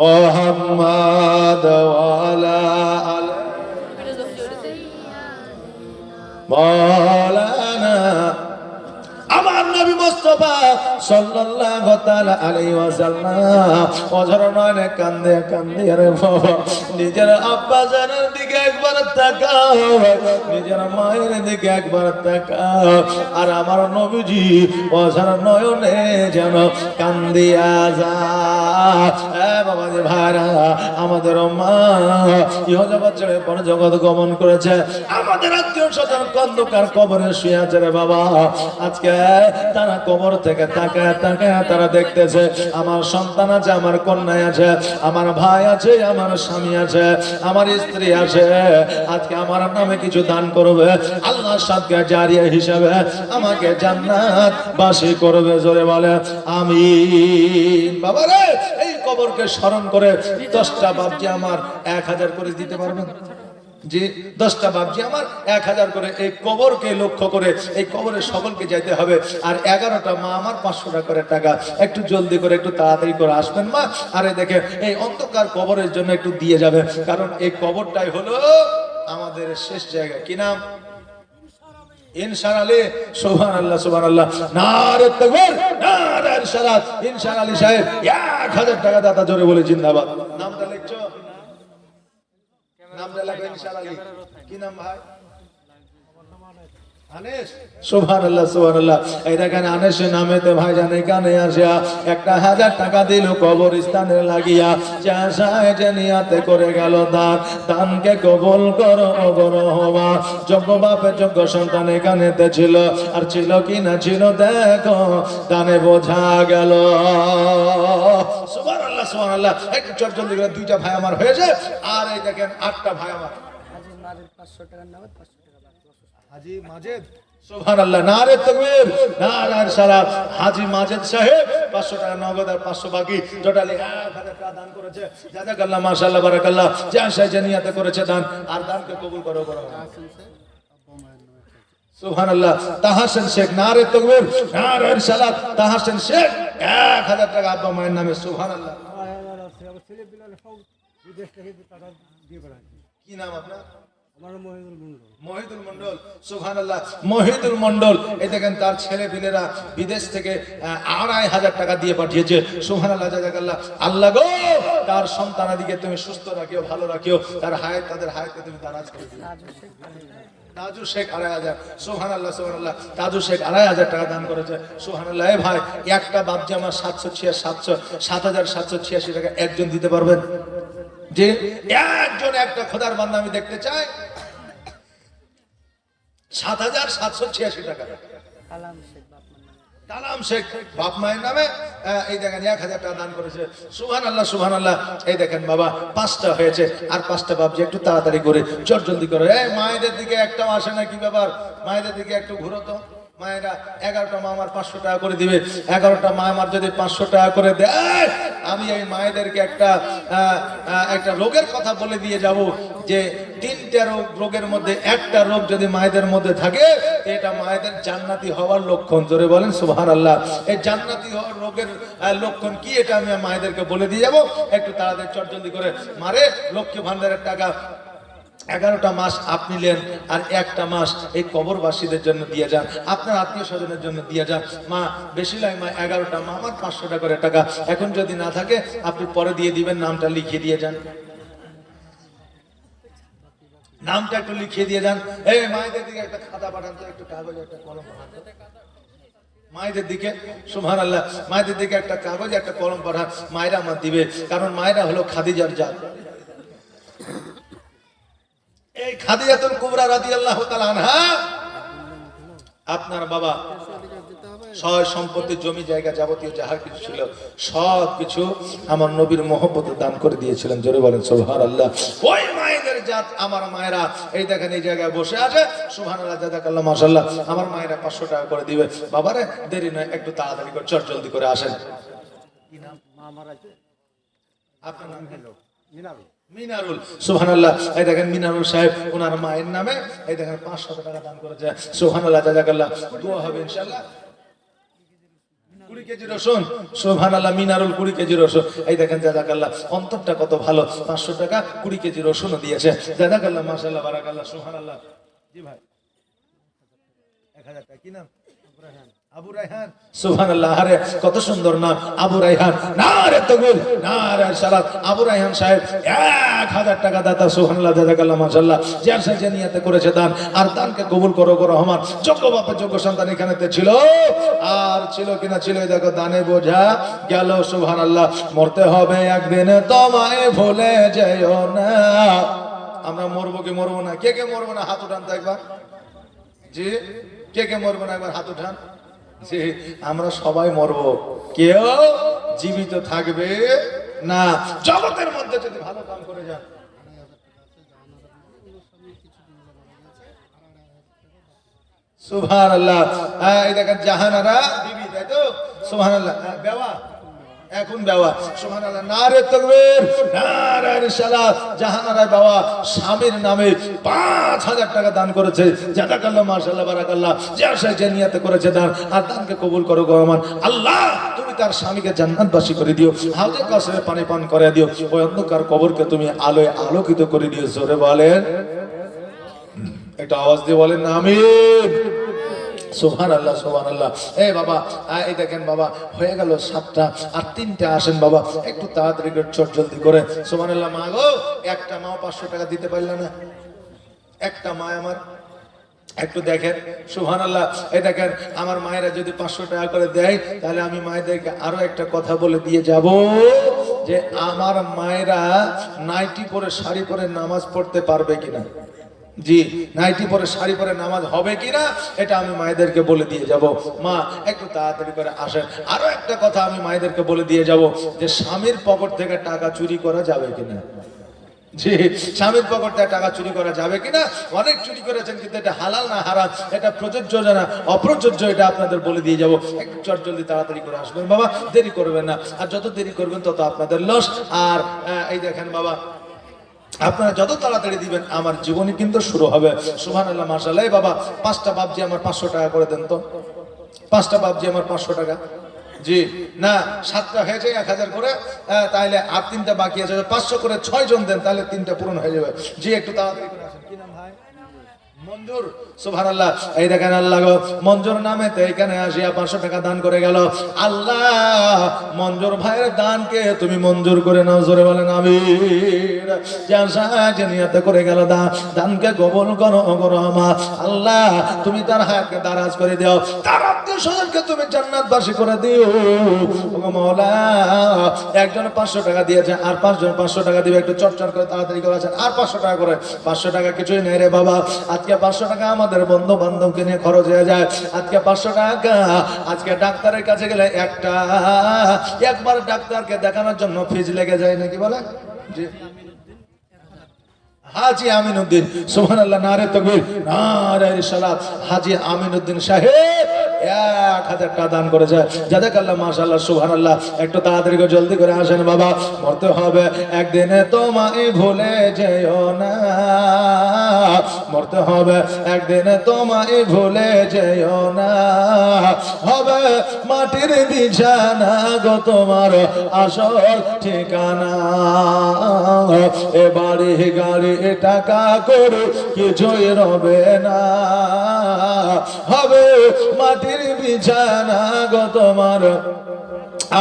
মুহাম্মাদ ওয়ালা আলি মাওলানা আমার নবী মুস্তাফা সাল্লাল্লাহু তাআলা আলাইহি ওয়াসাল্লাম অঝর নয়নে কান্দে কান্দে রে বাবা নিজের আব্বা জানের দিকে একবার তাকাও নিজের মায়ের দিকে একবার তাকাও আর আমার নবীজি অঝর নয়নে যেন কান্দিয়া যায় এ বাবা রে ভাইরা আমাদের মা ইহজগৎ ছেড়ে পরজগৎ গমন করেছে আমাদের আত্মীয় স্বজন অন্ধকার কবরে শুয়ে আছে রে বাবা আজকে তারা কবর থেকে তাকায় তাকায় তারা দেখতেছে আমার সন্তান আছে আমার কন্যা আছে আমার ভাই আছে আমার স্বামী আছে আমার স্ত্রী আছে আজকে আমার নামে কিছু দান করবে আল্লাহর সাদকা জারিয়া হিসাবে আমাকে জান্নাত বাসী করবে জোরে বলে আমিন বাবা রে এই কবরকে স্মরণ করে 10টা বাপজি আমার 1000 করে দিতে পারবেন যে 10টা বাপজি আমার 1000 করে এই কবরকে লক্ষ্য করে এই কবরে সকলকে যেতে হবে আর 11টা মা আমার 500 টাকা করে টাকা একটু জলদি করে একটু তাড়াতাড়ি করে আসবেন মা আরে দেখে এই অন্ধকার কবরের জন্য একটু দিয়ে যাবে কারণ এই কবরটাই হলো আমাদের শেষ জায়গা কি নাম ইনশাআল্লাহ সুবহানাল্লাহ সুবহানাল্লাহ নারে তাকবীর নারে ইরশাদ ইনশাআল্লাহ সাহেব 1000 টাকা দাতা জোরে বলে জিন্দাবাদ নামটা লিখছো নাম লাগবে ইনশাআল্লাহ কি নাম ভাই আনিস সুবহানাল্লাহ সুবহানাল্লাহ এই দেখেন আনিসের নামেতে ভাইজান এখানে আসিয়া 1000 টাকা দিল কবরস্থানে লাগিয়া চাষায় যে নিয়াতে করে গেল দান দানকে কবুল করো গরহমা যোগ্য বাপের যোগ্য সন্তান এখানেতে ছিল আর ছিল কি না ছিল দেখো দানে বোঝা গেল সুবহানাল্লাহ সুবহানাল্লাহ একটু জলদি করে 2টা ভাই আমার হয়েছে আর এই দেখেন 8টা ভাই আমার হাজী মাজেদ সুবহানাল্লাহ নারে তাকবীর নারে ইরশাদ হাজী মাজেদ সাহেব 500 টাকা নগদ আর 500 বাকি টোটালি 1000 টাকা দান করেছে জাযাকাল্লাহ মাশাআল্লাহ বারাকাল্লাহ যা সাইজে নিয়তে করেছে দান আর দানকে কবুল করো সুবহানাল্লাহ তাহাসেন শেখ নারে তাকবীর নারে ইরশাদ তাহাসেন শেখ 1000 টাকা আব্বা মায়ের নামে সুবহানাল্লাহ ছেলে বিলাল সব বিদেশ থেকে টাকা দিয়ে বেড়ায় কি নাম আপনার মহিদুল মন্ডল সুবহানাল্লাহ মহিদুল মন্ডল এই দেখেন তার ছেলে পিলেরা বিদেশ থেকে 2500 টাকা দিয়ে পাঠিয়েছে সুবহানাল্লাহ জাযাকাল্লাহ আল্লাহ গো তার সন্তানাদিকে তুমি সুস্থ রাখিও ভালো রাখিও তার হায়াত তাদের হায়াতকে তুমি দারাজ করে দিও তাজু শেখ 2500 সুবহানাল্লাহ সুবহানাল্লাহ তাজু শেখ 2500 টাকা দান করেছে সুবহানাল্লাহ এ ভাই একটা বাপজি আমার 7786 টাকা একজন দিতে পারবেন যে একজন একটা খোদার বান্দা আমি দেখতে চাই 7786 টাকা কালাম শেখ বাপ মায়ের নামে এই দেখেন 1000 টাকা দান করেছে সুবহানাল্লাহ সুবহানাল্লাহ এই দেখেন বাবা 5টা হয়েছে আর 5টা বাপজি একটু তাড়াতাড়ি করে জলদি করে এই মায়েদের দিকে একটাও আসে না কি ব্যাপার মায়েদের দিকে একটু ঘুরো তো মায়েরা 11টা মা আমার 500 টাকা করে দিবে 11টা মা আমার যদি 500 টাকা করে দেয় আমি এই মায়েদেরকে একটা রোগের কথা বলে দিয়ে যাব যে তিনটা রোগের মধ্যে একটা রোগ যদি মায়েদের মধ্যে থাকে, এটা মায়েদের জান্নাতি হওয়ার লক্ষণ। জোরে বলেন সুবহানাল্লাহ। এই জান্নাতি হওয়ার রোগের লক্ষণ কি, এটা আমি মায়েদেরকে বলে দিয়ে যাবো। একটু তাড়াতাড়ি চটজলদি করে। মারে লক্ষ্মী ভান্ডারের টাকা 11টা মাস আপনি নেন, আর একটা মাস এই কবরবাসীদের জন্য দিয়ে যান, আপনার আত্মীয় স্বজনের জন্য দিয়ে যান। মা বেশি লাগে মা 11টা, মা আমার 500 টাকা করে টাকা, এখন যদি না থাকে আপনি পরে দিয়ে দিবেন, নামটা লিখিয়ে দিয়ে যান, নামটা একটু লিখিয়ে দিয়ে যান। এই মায়েদের দিকে একটা খাতা পাঠান তো, একটু কাগজ একটা কলম পাঠান তো মায়েদের দিকে। সুবহানাল্লাহ। মায়েদের দিকে একটা কাগজ একটা কলম পাঠান, মায়েরা আমার দিবে, কারণ মায়েরা হলো খাদিজার জাত। এই খাদিজাতুল কুবরা রাদিয়াল্লাহু তাআলা আনহা, আপনার বাবা সয় সম্পত্তি জমি জায়গা যাবতীয় যাহা কিছু ছিল সব কিছু আমার নবীর মহব্বতে দান করে দিয়েছিলেন। জোরে বলেন সুবহানাল্লাহ। ওই মায়েদের জাত আমার মায়েরা এই দেখেন এই জায়গায় বসে আছে। সুবহানাল্লাহ, জাযাকাল্লাহ, মাশাআল্লাহ। আমার মায়েরা 500 টাকা করে দিবে। বাবারে দেরি নয়, একটু তাড়াতাড়ি করে চট জলদি করে আসেন। কি নাম? মা মারা আছে। আপনার নাম কি? মিনারুল। সুবহানাল্লাহ। এই দেখেন মিনারুল সাহেব ওনার মায়ের নামে এই দেখেন 500 টাকা দান করেছে। সুবহানাল্লাহ, জাযাকাল্লাহ। দোয়া হবে ইনশাআল্লাহ। 20 কেজি রসুন। সুবহানাল্লাহ, মিনারুল 20 কেজি রসুন। এই দেখেন জাযাকাল্লাহ, অন্তরটা কত ভালো। 500 টাকা 20 কেজি রসুনও দিয়েছে। জাযাকাল্লাহ, মাশাআল্লাহ, বারাকাল্লাহ। সুবহানাল্লাহ। জি ভাই 1000 টাকা। কি নাম? আবু রায়হান। সুবহানাল্লাহ। আরে কত সুন্দর নাম, আবু রায়হান। নারে তাকবীর, নারে সালাত। আবু রায়হান সাহেব 1000 টাকা দাতা। সুবহানাল্লাহ, জাযাকাল্লাহ, মাশাআল্লাহ। যার সাথে নিয়তে করেছে দান, আর দানকে কবুল করো গো রহমান। যোগ্য বাপের যোগ্য সন্তান এখানেতে ছিল, আর ছিল কিনা ছিল, দেখো দানে বোঝা গেল। সুবহানাল্লাহ। মরতে হবে একদিন, তোমায় ভুলে যেও না। আমরা মরবো কি মরবো না? কে কে মরবো না হাত উঠান তো একবার। জি, কে কে মরবো না একবার হাত উঠান। যে আমরা সবাই মরবো, কেউ জীবিত থাকবে না। জগতের মধ্যে যদি ভালো কাম করে যান। সুবহানাল্লাহ। এই দেখেন জাহানারা বিবি, তাই তো? সুবহানাল্লাহ। বেওয়া, এখন বেওয়া। সুবহানাল্লাহ, নারে তাকবীর, নারে রিসালাত। জাহানারা বেওয়া স্বামীর নামে 5000 টাকা দান করেছে। জাযাকাল্লাহ, মাশাআল্লাহ, বারাকাল্লাহ। যার সাথে নিয়ত করেছে দান, আর দানকে কবুল করো গো রহমান। আল্লাহ তুমি তার স্বামীকে জান্নাতবাসী করে দিও, হাউজে কাউসারে পানি পান করে দিও, ওই অন্ধকার কবরকে তুমি আলোয় আলোকিত করে দিও। জোরে বলেন, একটা আওয়াজ দিয়ে বলেন না আমিন। সুবহানাল্লাহ, সুবহানাল্লাহ। এই বাবা এই দেখেন বাবা হয়ে গেল 7টা, আর 3টা আসেন বাবা, একটু তাড়াতাড়ি করে চট জলদি করে। সুবহানাল্লাহ। মা গো, একটা মা 500 টাকা দিতে পারল না? একটা মা আমার একটু দেখেন। সুবহানাল্লাহ। এই দেখেন আমার মায়েরা যদি 500 টাকা করে দেয়, তাহলে আমি মায়েদেরকে আরো একটা কথা বলে দিয়ে যাব, যে আমার মায়েরা নাইটি পরে শাড়ি পরে নামাজ পড়তে পারবে কিনা। জি, নাইটি পরে শাড়ি পরে নামাজ হবে কিনা, এটা আমি মায়েদেরকে বলে দিয়ে যাব। মা একটু তাড়াতাড়ি করে আসেন। আরো একটা কথা আমি মায়েদেরকে বলে দিয়ে যাব, যে স্বামীর পকেট থেকে টাকা চুরি করা যাবে কিনা। জি, স্বামীর পকেট থেকে টাকা চুরি করা যাবে কিনা। অনেক চুরি করেছেন, কিন্তু এটা হালাল না হারাম, এটা প্রযোজ্য না অপ্রযোজ্য, এটা আপনাদের বলে দিয়ে যাব। একটু চট জলদি তাড়াতাড়ি করে আসবেন বাবা, দেরি করবেন না। আর যত দেরি করবেন তত আপনাদের লস। আর এই দেখেন বাবা, আপনারা যত তাড়াতাড়ি দিবেন আমার জীবনী কিন্তু শুরু হবে। সুবহানাল্লাহ, মাশাআল্লাহ। বাবা 5টা বাবজি আমার 500 টাকা করে দেন তো। 5টা বাবজি আমার 500 টাকা। জি, না 7টা হয়েছে 1000 করে, তাহলে আর 3টা বাকি আছে। 500 করে 6 জন দেন, তাহলে 3টা পূরণ হয়ে যাবে। জি, একটু তাড়াতাড়ি করে আসেন। কি নাম ভাই? মঞ্জুর। সুবহানাল্লাহ। এই দেখেন আল্লাহ গো, মঞ্জুর নামে তো এখানে আসিয়া 500 টাকা দান করে গেল। আল্লাহ মঞ্জুর ভাইয়ের দানকে তুমি মঞ্জুর করে নাও। জোরে বলেন আমিন। যার সাহায্যে নিয়ত করে গেল দানকে কবুল করো গো রহমান। আল্লাহ তুমি তার হাতকে দারাজ করে দাও, তার আত্মীয় স্বজনকে তুমি জান্নাতবাসী করে দিও ওগো মাওলা। একজন 500 টাকা দিয়েছে, আর 5 জন 500 টাকা দিবে। একটু চটচট করে তাড়াতাড়ি করে আসেন। আর 500 টাকা করে। 500 টাকা কিছুই নেই রে বাবা। আজকে 500 টাকা আমাদের বন্ধু বান্ধবকে নিয়ে খরচ হয়ে যায়। আজকে 500 টাকা, আজকে ডাক্তারের কাছে গেলে একবার ডাক্তারকে দেখানোর জন্য ফিজ লেগে যায় নাকি বলে। জি, হাজী আমিনউদ্দিন। সুবহানাল্লাহ, নারে তাকবীর, নারে রিসালাত। হাজী আমিনউদ্দিন সাহেব 1000 টাকা দান করেছে। জাযাকাল্লাহ মাশাআল্লাহ সুবহানাল্লাহ। একটু তাড়াতাড়ি করে জলদি করে আসেন বাবা, মরতে হবে একদিনে তোমায় ভুলে যেও না, মরতে হবে একদিনে তোমায় ভুলে যেও না, হবে মাটির বিছানা গো তোমার আসল ঠিকানা, এ বাড়ি গাড়ি টাকা করে কিছুই রবে না, হবে মাটির বিছানা গো তোমার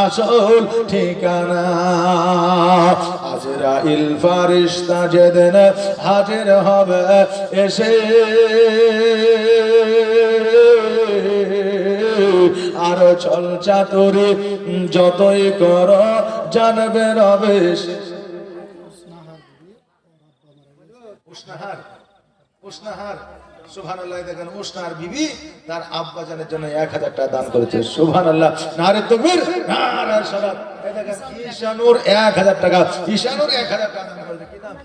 আসল ঠিকানা। আজরাইল ফারিস্তা যেদিন হাজির হবে এসে, আর চল চাতুরি যতই করো জানবে রবে উষ্ণাহার। উষ্ণাহার সুবহানাল্লাহ। দেখেন উষ্ণার বিবি তার আব্বা জানের জন্য 1000 টাকা দান করেছে। সুবহানাল্লাহ, নারে তাকবীর, নারে সালাত। এই দেখেন ঈশানুর 1000 টাকা, ঈশানুর 1000 টাকা দান করেছে। কি নাম?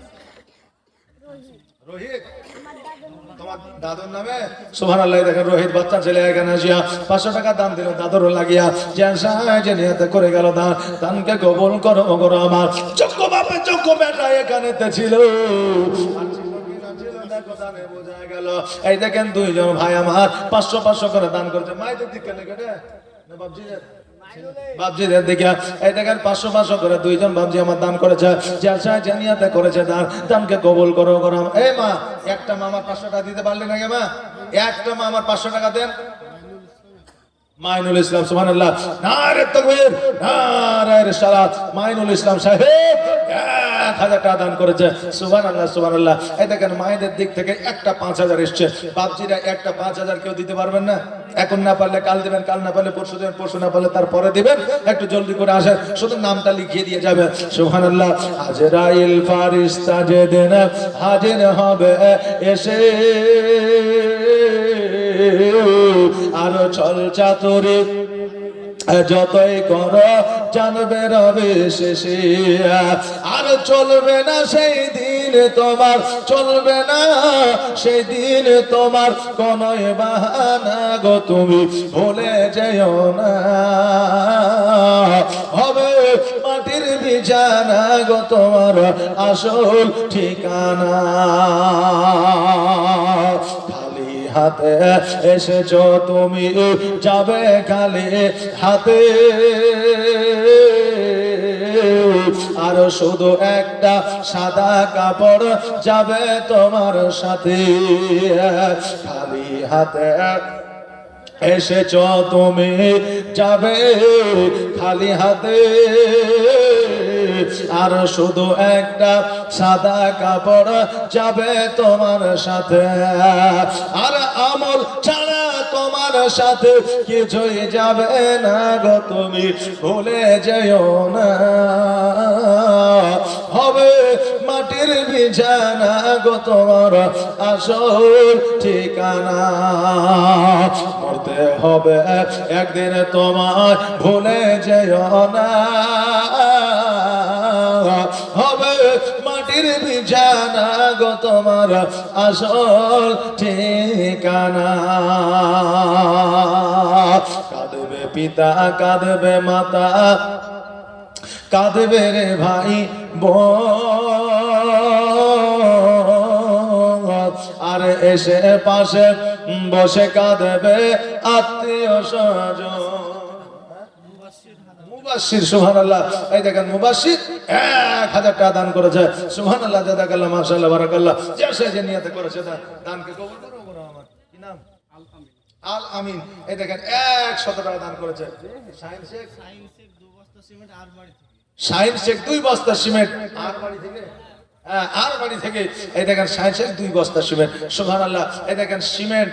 রোহিত, তোমার দাদুর নামে? সুবহানাল্লাহ। দেখেন রোহিত বাচ্চা ছেলে এখানে আসিয়া 500 টাকা দান দিল দাদুর লাগিয়া, যে নিয়ত করে গেল দান, দানকে কবুল করো করো আমার যোগ্য বাপে যোগ্য বেটা এখানেতে ছিল। এই দেখেন দুইজন ভাই আমার 500 করে দান করেছে। মায়েদের দিকে বাপজিদের দিকে এই দেখেন 500 করে দুইজন বাপজি আমার দান করেছে। জানিয়াতে করেছে দান, দানকে কবুল করো করো। এই মা, একটা মা আমার 500 টাকা দিতে পারলেন না মা? একটা মা আমার 500 টাকা দেন। মাইনুল ইসলাম, সুবহানাল্লাহ, নারে তাকবীর, নারে রিসালাত। মাইনুল ইসলাম সাহেব 1000 টাকা দান করেছে। সুবহানাল্লাহ সুবহানাল্লাহ। এই দেখেন মায়েদের দিক থেকে একটা 5000 এসছে। বাপজিরা একটা 5000 কেউ দিতে পারবেন না? এখন না পারলে কাল দিবেন, কাল না পারলে পরশু দিবেন, পরশু না পারলে তারপরে দিবেন। একটু জলদি করে আসেন, শুধু নামটা লিখিয়ে দিয়ে যাবেন। সুবহানাল্লাহ। আজরাইল ফারিস্তা যেদিন হাজির হবে এসে, আর চল চাতুরি যতই করো জানবে রবে শেষে, আর চলবে না সেই দিন তোমার, চলবে না সেই দিন তোমার কোন বাহানা গো তুমি ভুলে যেও না, হবে মাটির বিছানা গো তোমার আসল ঠিকানা। হাতে এসেছো তুমি, যাবে খালি হাতে, আর শুধু একটা সাদা কাপড় যাবে তোমার সাথে। খালি হাতে এসেছো তুমি, যাবে খালি হাতে, আর শুধু একটা সাদা কাপড় যাবে তোমার সাথে, আর আমল ছাড়া তোমার সাথে কিছুই যাবে না গো তুমি ভুলে যেও না, হবে মাটির বিছানা গো তোমার আসল ঠিকানা। মরতে হবে একদিন তোমার ভুলে যেও না, হবে মাটির বিছানা গো তোমার আসল ঠিকানা। কাঁদবে পিতা, কাঁদবে মাতা, কাঁদবে রে ভাই বোন, আর এসে পাশে বসে কাঁদবে আত্মীয় স্বজন। মুবাশশির, সুবহানাল্লাহ। এই দেখেন মুবাশশির 1000 টাকা দান করেছে। সুবহানাল্লাহ, জাযাকাল্লাহ, মাশাআল্লাহ, বারাকাল্লাহ। যে নিয়তে করেছে দানকে কবুল করো করো। আমার কি নাম? আল আমিন। এই দেখেন 100 টাকা দান করেছে। শাহিন শেখ 2 বস্তা সিমেন্ট আর বাড়ি থেকে। শাহিন শেখ 2 বস্তা সিমেন্ট আর বাড়ি থেকে। আর বাড়ি থেকে এই দেখেন শাহিন শেখ 2 বস্তা সিমেন্ট। সুবহানাল্লাহ। এই দেখেন সিমেন্ট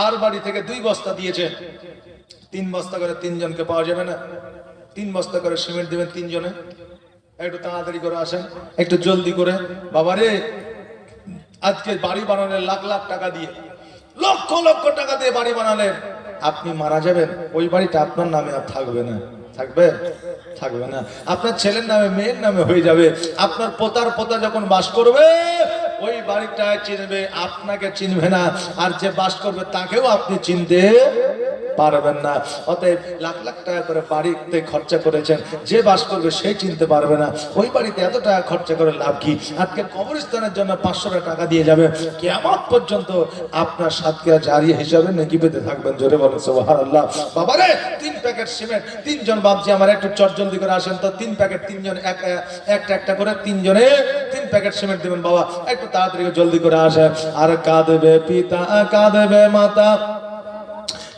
আর বাড়ি থেকে 2 বস্তা দিয়েছে। 3 বস্তা করে 3 জনকে পাওয়া যাবে না? 3 বস্তা করে সিমেন্ট দিবেন 3 জনে। একটু তাড়াতাড়ি করে আসেন, একটু জলদি করে। বাবারে আজকে বাড়ি বানালেন লাখ লাখ টাকা দিয়ে, লক্ষ লক্ষ টাকা দিয়ে বাড়ি বানালেন, আপনি মারা যাবেন, ওই বাড়িটা আপনার নামে আর থাকবে না। থাকবে? থাকবে না। আপনার ছেলের নামে, মেয়ের নামে হয়ে যাবে। আপনার পোতার পোতা যখন বাস করবে ওই বাড়িটায় চিনবে, আপনাকে চিনবে না। আর যে বাস করবে তাকেও আপনি চিনতে পারবেন না। অতএব লাখ লাখ টাকা করে বাড়িতে খরচা করেছেন, যে বাস করবে সেই চিনতে পারবে না ওই বাড়িতে এত টাকা খরচা করে লাভ কি? আজকে কবরস্থানের জন্য 500 টাকা দিয়ে যাবে, কিয়ামত পর্যন্ত আপনার সাতক্ষীরা জারিয়া হিসাবে নেকি পেতে থাকবেন। জোরে বলেন সুবহানাল্লাহ। বাবারে 3 প্যাকেট সিমেন্ট, 3 জন বাপজি আমার একটু চট জলদি করে আসেন তো, 3 প্যাকেট, 3 জন একটা করে 3 জনে 3 প্যাকেট সিমেন্ট দিবেন বাবা, একটু তাড়াতাড়ি জলদি করে আসেন। আর কাঁদবে পিতা, কাঁদবে মাতা,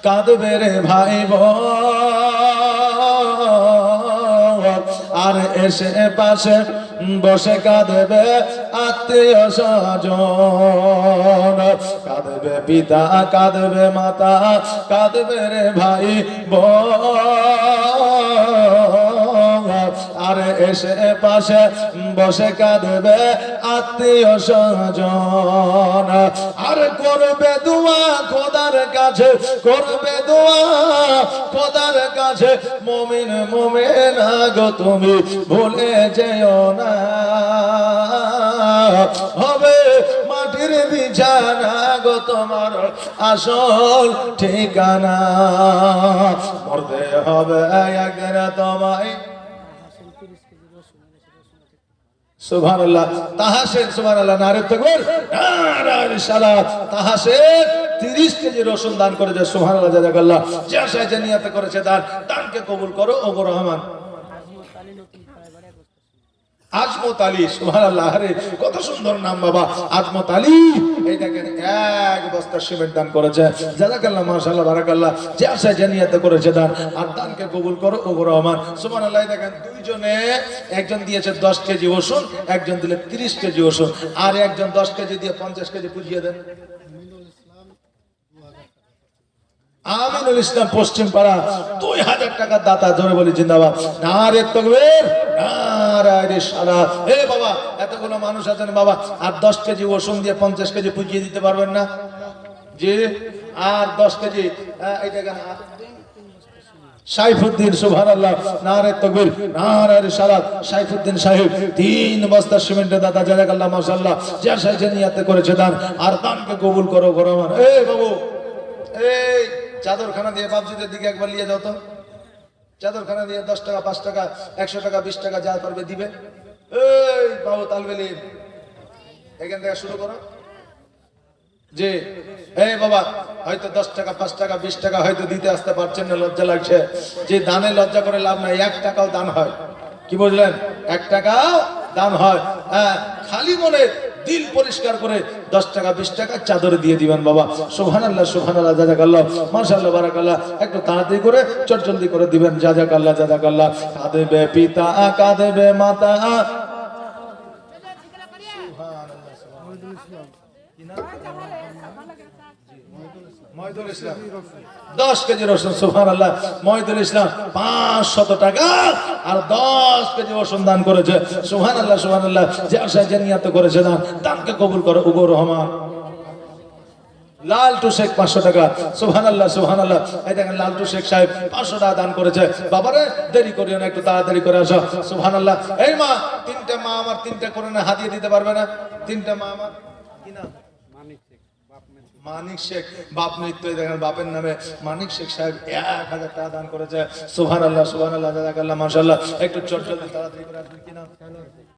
কাঁদবে রে ভাই বোন, আর এসে পাশে বসে কাঁদবে আত্মীয় স্বজন। কাঁদবে পিতা, কাঁদবে মাতা, কাঁদবে রে ভাই বোন, আর এসে পাশে বসে কাঁদবে আত্মীয় স্বজন। আর করবে দোয়া খোদার কাছে, করবে দোয়া খোদার কাছে, মুমিন মুমিনা গো তুমি ভুলে যেও না। হবে মাটির বিছানা গো তোমার আসল ঠিকানা, মরতে হবে একদিন তোমায়। সুবহানাল্লাহ। তাহাসের সুবহানাল্লাহ, নারে তাকবীর, নারে রিসালাত। তাহাসের 30 কেজি রসুন দান করেছে। সুবহানাল্লাহ, জাযাকাল্লাহ। যে আশায় যে নিয়তে করেছে দান, দানকে কবুল করো ও গো রহমান। আজমত আলী, সুবহানাল্লাহ। আরে কত সুন্দর নাম বাবা, আজমত আলী। এই দেখেন 1 বস্তা সিমেন্ট দান করেছে। জাযাকাল্লাহ, মাশাআল্লাহ, বারাকাল্লাহ। যে আশায় যে নিয়তে করেছে দান, আর দানকে কবুল করো ও গো রহমান। সুবহানাল্লাহ। দেখেন দুইজনে, একজন দিয়েছে 10 কেজি রসুন, একজন দিলে 30 কেজি রসুন, আর একজন 10 কেজি দিয়ে 50 কেজি বুঝিয়ে দেন। আমিনুল ইসলাম, পশ্চিম পাড়া, 2000 টাকার দাতা। জোরে বলি জিন্দাবাদ। নারে তাকবীর, নারে রিসালাত। এ বাবা, এতগুলো মানুষ আছেন বাবা, আর 10 কেজি রসুন দিয়ে 50 কেজি পুজিয়ে দিতে পারবেন না? জি, আর 10 কেজি এইটা কেন? সাইফুদ্দিন, সুবহানাল্লাহ, নারে তাকবীর, নারে রিসালাত। সাইফুদ্দিন সাহেব 3 বস্তা সিমেন্টের দাতা। জাযাকাল্লাহ, মাশাআল্লাহ। যে আশায় যে নিয়তে করেছে দান, আর দানকে কবুল করো গো রহমান। এ বাবু, এই চাদরখানা দিয়ে বাবজিদের দিকে একবার নিয়ে যাও তো। চাদরখানা দিয়ে 10 টাকা, 5 টাকা, 100 টাকা, 20 টাকা যা পারবে দিবে। এই বাবু তালবেলি, এখান থেকে শুরু করো। জি, এই বাবা, হয়তো 10 টাকা, 5 টাকা, 20 টাকা হয়তো দিতে আসতে পারছেন না, লজ্জা লাগছে। যে দানে লজ্জা করে লাভ নাই, 1 টাকাও দান হয়। কি বুঝলেন? 1 টাকাও দান হয়। হ্যাঁ, খালি মনে দিল পরিষ্কার করে 10 টাকা, 20 টাকা চাদরে দিয়ে দিবেন বাবা। সুবহানাল্লাহ, সুবহানাল্লাহ, জাযাকাল্লাহ, মাশাআল্লাহ, বারাকাল্লাহ। একটু তাড়াতাড়ি করে চট জলদি করে দিবেন। জাযাকাল্লাহ, জাযাকাল্লাহ। কাঁদবে পিতা, কাঁদবে মাতা। মহিদুল ইসলাম 10 কেজি রসুন। সুবহানাল্লাহ। মহিদুল ইসলাম 500 টাকা আর 10 কেজি রসুন দান করেছে। সুবহানাল্লাহ, সুবহানাল্লাহ। যে আশায় যে নিয়তে করেছে দান, দানকে কবুল করো ও গো রহমান। লালটু শেখ 500 টাকা। সুবহানাল্লাহ, সুবহানাল্লাহ। এই দেখেন লালটু শেখ সাহেব 500 টাকা দান করেছে। বাবারে দেরি করিও না, একটু তাড়াতাড়ি করে আসো। সুবহানাল্লাহ। এই মা, 3টে মা আমার 3টে করে না হাদিয়া দিতে পারবে না? 3টে মা আমার কি নাম? মানিক শেখ, বাপ মৃত্যু। দেখেন বাপের নামে মানিক শেখ সাহেব 1000 টাকা দান করেছে। সুবহানাল্লাহ, সুবহানাল্লাহ, জাযাকাল্লাহ, মাশাআল্লাহ। একটু চট জলদি তাড়াতাড়ি করে আসবেন। কি নাম?